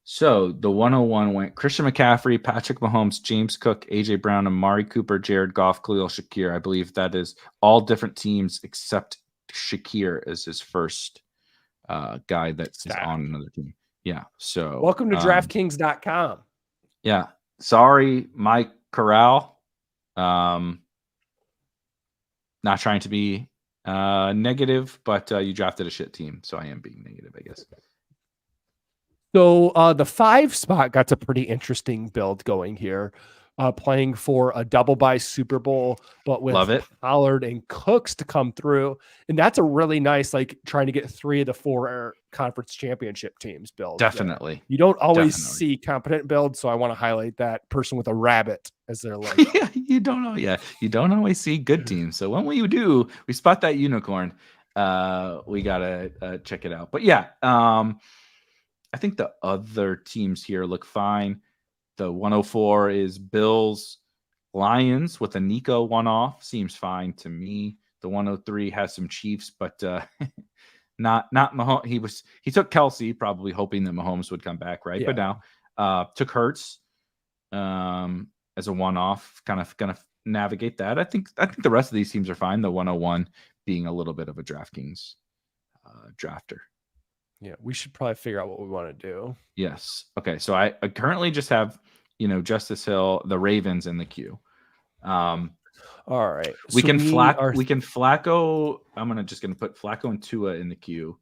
So the 101 went Christian McCaffrey, Patrick Mahomes, James Cook, AJ Brown, Amari Cooper, Jared Goff, Khalil Shakir. I believe that is all different teams except Shakir is his first guy that is on another team. Yeah. So welcome to DraftKings.com. Yeah. Sorry, Mike Corral. Not trying to be negative, but you drafted a shit team, so I am being negative, I guess. So the 5 spot got a pretty interesting build going here, playing for a double bye Super Bowl, but with Pollard and Cooks to come through. And that's a really nice, like trying to get 3 of the 4 conference championship teams build. Definitely. You don't always see competent builds. So I want to highlight that person with a rabbit as their logo. Yeah, you don't know. Yeah, you don't always see good teams. So when we do, we spot that unicorn. We gotta check it out. But yeah, I think the other teams here look fine. The 104 is Bills, Lions with a Nico one-off. Seems fine to me. The 103 has some Chiefs, but not Mahomes. He took Kelsey, probably hoping that Mahomes would come back, right? Yeah. But now took Hurts as a one-off. Kind of gonna navigate that. I think the rest of these teams are fine. The 101 being a little bit of a DraftKings drafter. Yeah, we should probably figure out what we want to do. Yes. Okay. So I currently just have, Justice Hill, the Ravens in the queue. All right. We can Flacco. I'm just gonna put Flacco and Tua in the queue.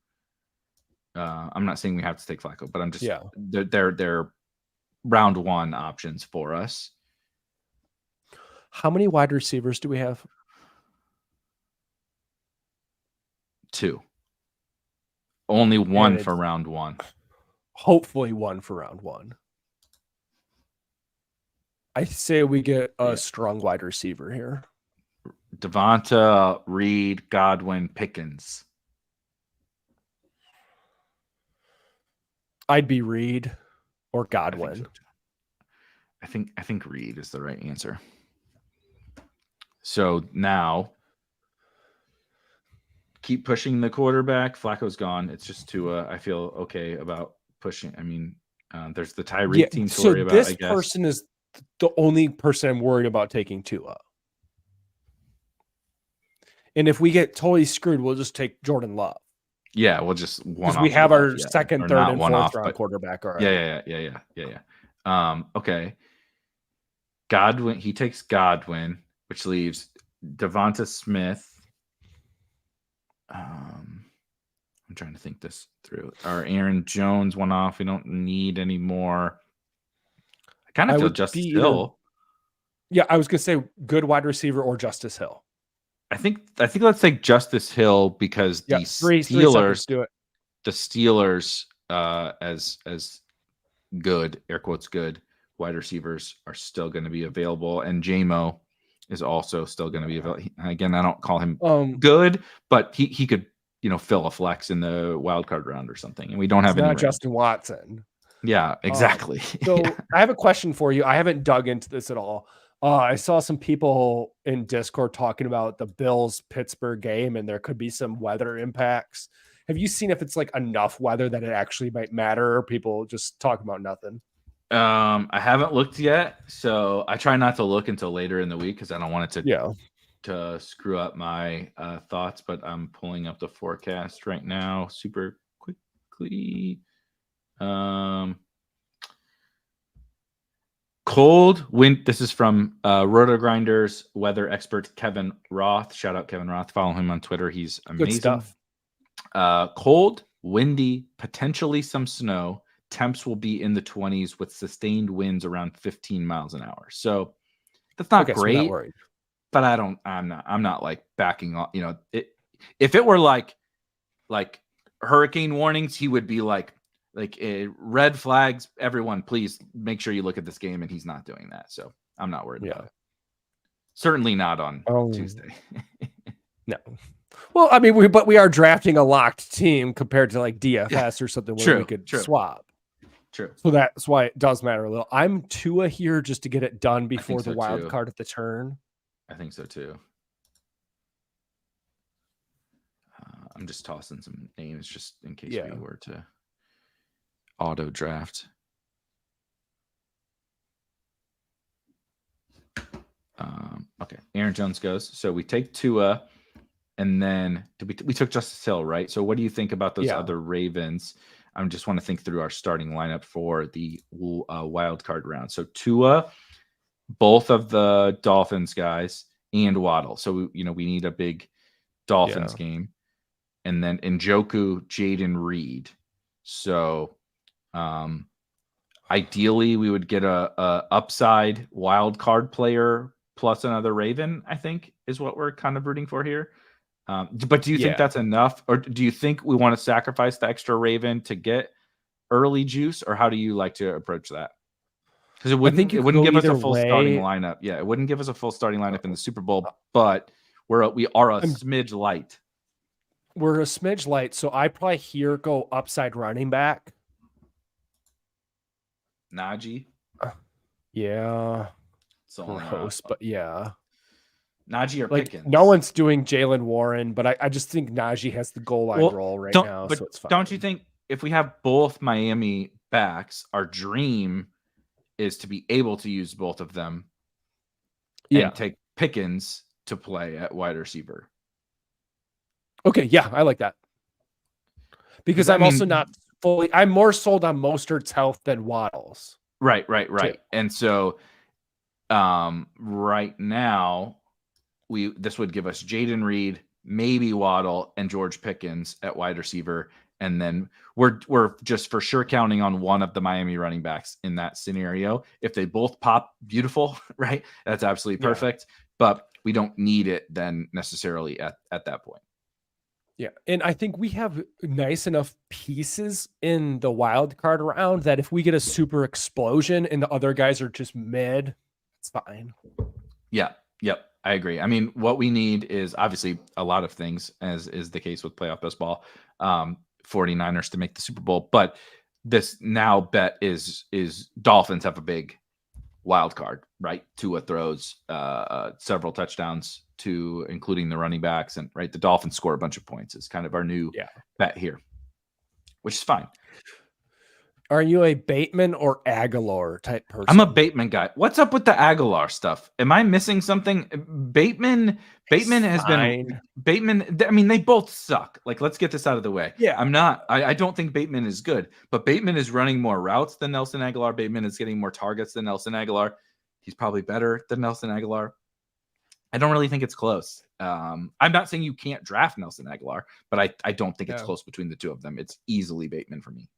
I'm not saying we have to take Flacco, but I'm just they're round 1 options for us. How many wide receivers do we have? 2. Only 1 for round 1. Hopefully 1 for round 1. I say we get a strong wide receiver here. Devonta, Reed, Godwin, Pickens. I'd be Reed or Godwin. I think Reed is the right answer. So now keep pushing the quarterback. Flacco's gone. It's just Tua. I feel okay about pushing. I mean, there's the Tyreek team to worry about. This person is the only person I'm worried about taking Tua. And if we get totally screwed, we'll just take Jordan Love. Yeah, we'll just because we have our second, third, and fourth round quarterback already. Yeah. Okay. Godwin. He takes Godwin, which leaves Devonta Smith. I'm trying to think this through. Our Aaron Jones one off. We don't need any more. I kind of feel Justice Hill. Yeah, I was gonna say good wide receiver or Justice Hill. I think let's take Justice Hill because the Steelers do it. The Steelers as good, air quotes good, wide receivers are still going to be available, and JMO is also still going to be available. Again, I don't call him good, but he could, fill a flex in the wild card round or something. And we don't have any. Not Justin Watson. Yeah, exactly. So I have a question for you. I haven't dug into this at all. I saw some people in Discord talking about the Bills-Pittsburgh game, and there could be some weather impacts. Have you seen if it's like enough weather that it actually might matter, or people just talking about nothing? I haven't looked yet, so I try not to look until later in the week because I don't want it to screw up my thoughts. But I'm pulling up the forecast right now super quickly. Cold wind. This is from Roto Grinders weather expert Kevin Roth. Shout out Kevin Roth. Follow him on Twitter. He's amazing. Good stuff. Cold, windy, potentially some snow. Temps will be in the 20s with sustained winds around 15 miles an hour. So that's not great. So not but I'm not like backing off. If it were like hurricane warnings, he would be like red flags. Everyone, please make sure you look at this game, and he's not doing that. So I'm not worried about it. Certainly not on Oh. Tuesday. No. Well, I mean, we are drafting a locked team compared to like DFS or something where we could swap. True. So that's why it does matter a little. I'm Tua here just to get it done before the wild too. card at the turn. I think so too. I'm just tossing some names just in case we were to auto draft. Okay, Aaron Jones goes. So we take Tua, and then we took Justice Hill, right? So what do you think about those other Ravens? I just want to think through our starting lineup for the wild card round. So Tua, both of the Dolphins guys, and Waddle. So we need a big Dolphins game, and then Njoku, Jaden Reed. So ideally, we would get a upside wild card player plus another Raven, I think, is what we're kind of rooting for here. But do you think that's enough? Or do you think we want to sacrifice the extra Raven to get early juice? Or how do you like to approach that? Because it wouldn't give us a full starting lineup. Yeah, it wouldn't give us a full starting lineup in the Super Bowl, but we are a smidge light. We're a smidge light, so I probably here go upside running back. Najee. Yeah. So gross, but yeah. Najee or Pickens. No one's doing Jalen Warren, but I just think Najee has the goal line role right now, so it's fine. Don't you think if we have both Miami backs, our dream is to be able to use both of them and take Pickens to play at wide receiver? Okay, yeah, I like that. Because I'm also not fully, I'm more sold on Mostert's health than Waddle's. Right. And so right now this would give us Jaden Reed, maybe Waddle, and George Pickens at wide receiver. And then we're just for sure counting on one of the Miami running backs in that scenario. If they both pop, beautiful, right? That's absolutely perfect. But we don't need it then necessarily at that point. Yeah. And I think we have nice enough pieces in the wild card round that if we get a super explosion and the other guys are just mid, it's fine. Yeah. Yep. I agree. I mean, what we need is obviously a lot of things, as is the case with playoff best ball, 49ers to make the Super Bowl. But this now bet is Dolphins have a big wild card, right? Tua throws several touchdowns to including the running backs, and right, the Dolphins score a bunch of points. It's kind of our new bet here, which is fine. Are you a Bateman or Aguilar type person? I'm a Bateman guy. What's up with the Aguilar stuff? Am I missing something? Bateman has been Bateman. I mean, they both suck. Like, let's get this out of the way. Yeah. I don't think Bateman is good, but Bateman is running more routes than Nelson Aguilar. Bateman is getting more targets than Nelson Aguilar. He's probably better than Nelson Aguilar. I don't really think it's close. I'm not saying you can't draft Nelson Aguilar, but I don't think it's close between the two of them. It's easily Bateman for me.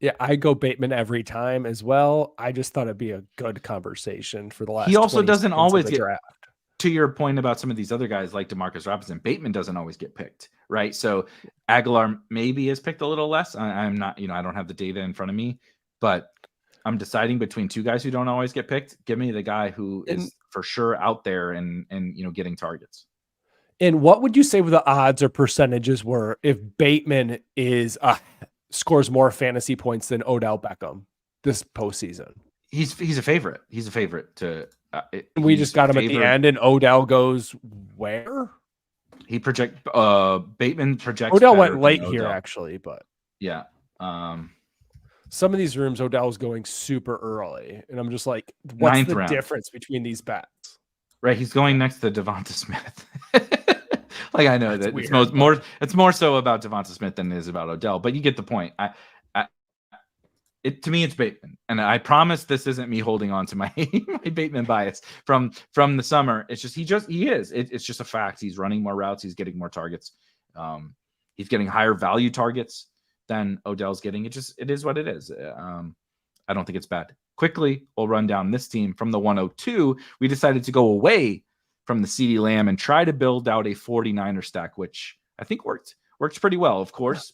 Yeah, I go Bateman every time as well. I just thought it'd be a good conversation for the last. He also doesn't always get draft. To your point about some of these other guys like DeMarcus Robinson. Bateman doesn't always get picked, right? So Aguilar maybe is picked a little less. I'm not, I don't have the data in front of me, but I'm deciding between two guys who don't always get picked. Give me the guy who is for sure out there and getting targets. And what would you say the odds or percentages were if Bateman is scores more fantasy points than Odell Beckham this postseason? He's a favorite. He's a favorite to. We just got him at the end, and Odell goes where? He Bateman projects. Odell went late here, actually, but yeah. Some of these rooms, Odell's going super early, and I'm just like, what's the difference between these bets? Right, he's going next to Devonta Smith. Like, I know that it's more so about Devonta Smith than it is about Odell, but you get the point. To me, it's Bateman, and I promise this isn't me holding on to my my Bateman bias from the summer. It's just he is. It's just a fact. He's running more routes. He's getting more targets. He's getting higher value targets than Odell's getting. It is what it is. I don't think it's bad. Quickly, we'll run down this team from the 102. We decided to go away from the CeeDee Lamb and try to build out a 49er stack, which I think works pretty well. Of course,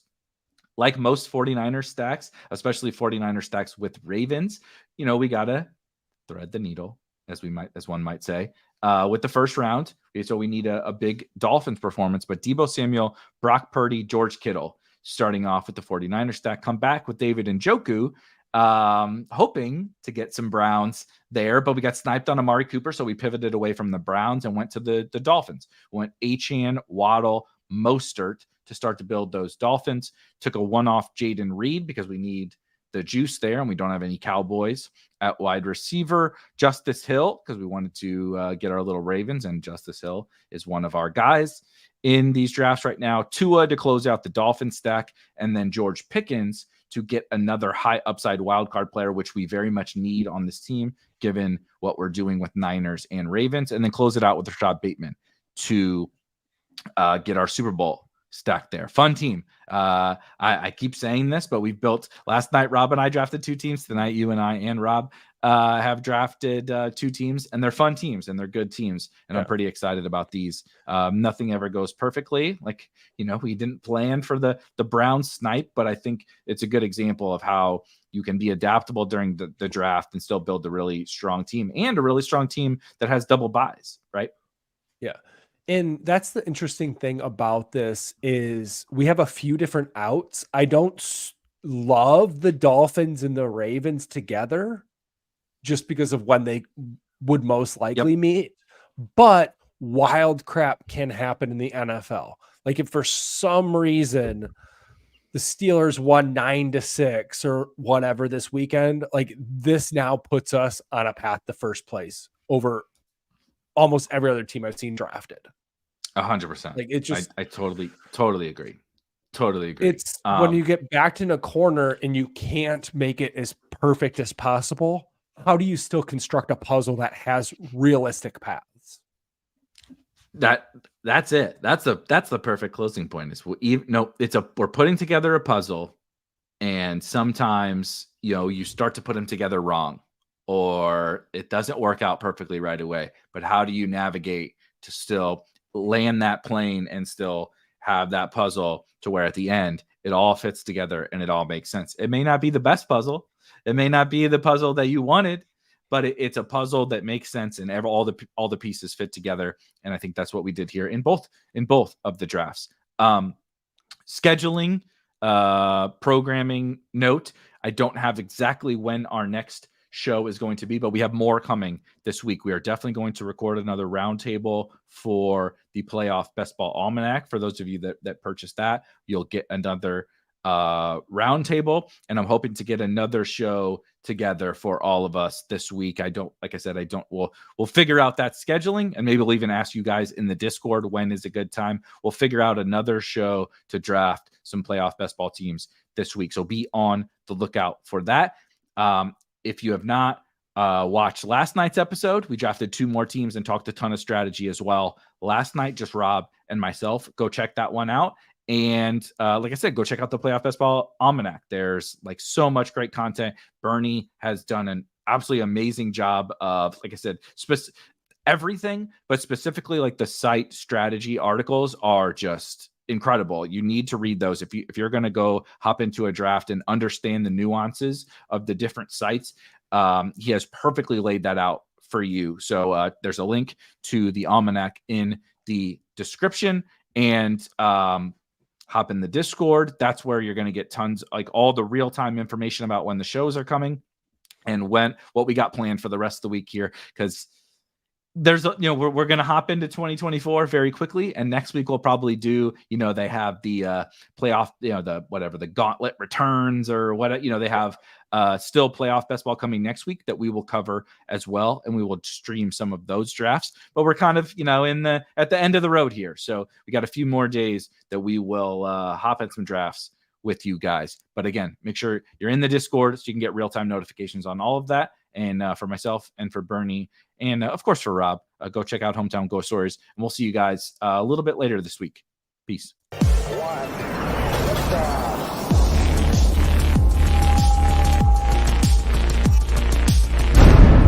like most 49er stacks, especially 49er stacks with Ravens, we got to thread the needle, as one might say. with the first round. So we need a big Dolphins performance, but Deebo Samuel, Brock Purdy, George Kittle starting off with the 49ers stack. Come back with David Njoku, hoping to get some Browns there, but we got sniped on Amari Cooper, so we pivoted away from the Browns and went to the Dolphins. Went Achane, Waddle, Mostert to start to build those Dolphins. Took a one-off Jaden Reed because we need the juice there, and we don't have any Cowboys at wide receiver. Justice Hill, because we wanted to get our little Ravens, and Justice Hill is one of our guys in these drafts right now. Tua to close out the Dolphin stack, and then George Pickens to get another high upside wildcard player, which we very much need on this team, given what we're doing with Niners and Ravens, and then close it out with Rashad Bateman to get our Super Bowl stack there. Fun team. I keep saying this, but we've built last night. Rob and I drafted 2 teams. Tonight, you and I and Rob have drafted 2 teams, and they're fun teams and they're good teams. And I'm pretty excited about these. Nothing ever goes perfectly. Like, we didn't plan for the Browns snipe, but I think it's a good example of how you can be adaptable during the draft and still build a really strong team, and a really strong team that has double buys, right? Yeah. And that's the interesting thing about this is we have a few different outs. I don't love the Dolphins and the Ravens together just because of when they would most likely meet, but wild crap can happen in the NFL. Like if for some reason the Steelers won 9-6 or whatever this weekend, like this now puts us on a path to first place over almost every other team I've seen drafted. 100%. Like it's just, I totally agree. Totally agree. It's when you get backed in a corner and you can't make it as perfect as possible. How do you still construct a puzzle that has realistic paths? That's it. That's the perfect closing point. We're putting together a puzzle, and sometimes you start to put them together wrong, or it doesn't work out perfectly right away. But how do you navigate to still land that plane and still have that puzzle to where at the end it all fits together and it all makes sense? It may not be the best puzzle. It may not be the puzzle that you wanted, but it's a puzzle that makes sense and all the pieces fit together. And I think that's what we did here in both of the drafts. Scheduling, programming note. I don't have exactly when our next show is going to be, but we have more coming this week. We are definitely going to record another roundtable for the playoff best ball almanac. For those of you that purchased that, you'll get another roundtable, and I'm hoping to get another show together for all of us this week. We'll figure out that scheduling, and maybe we'll even ask you guys in the Discord when is a good time. We'll figure out another show to draft some playoff best ball teams this week. So be on the lookout for that. If you have not watched last night's episode, we drafted 2 more teams and talked a ton of strategy as well. Last night, just Rob and myself. Go check that one out. And like I said, go check out the Playoff Best Ball Almanac. There's like so much great content. Bernie has done an absolutely amazing job of, like I said, everything, but specifically like the site strategy articles are just incredible. You need to read those if you're going to go hop into a draft and understand the nuances of the different sites. He has perfectly laid that out for you. So there's a link to the Almanac in the description, and hop in the Discord. That's where you're going to get tons, like all the real-time information about when the shows are coming and what we got planned for the rest of the week here. Because there's, we're going to hop into 2024 very quickly. And next week we'll probably do, they have the playoff, the gauntlet returns or what, they have still playoff best ball coming next week that we will cover as well. And we will stream some of those drafts, but we're kind of, at the end of the road here. So we got a few more days that we will hop in some drafts with you guys. But again, make sure you're in the Discord so you can get real-time notifications on all of that. And for myself and for Bernie and of course for Rob, go check out Hometown Ghost Stories, and we'll see you guys a little bit later this week. Peace.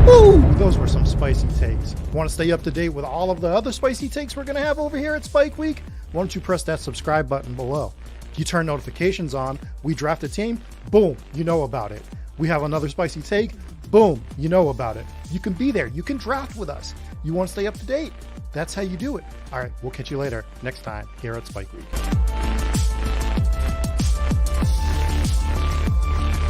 Woo! Those were some spicy takes. Want to stay up to date with all of the other spicy takes we're going to have over here at Spike Week? Why don't you press that subscribe button below? You turn notifications on, we draft a team, boom, you know about it. We have another spicy take, boom, you know about it. You can be there. You can draft with us. You want to stay up to date. That's how you do it. All right, we'll catch you later next time here at Spike Week.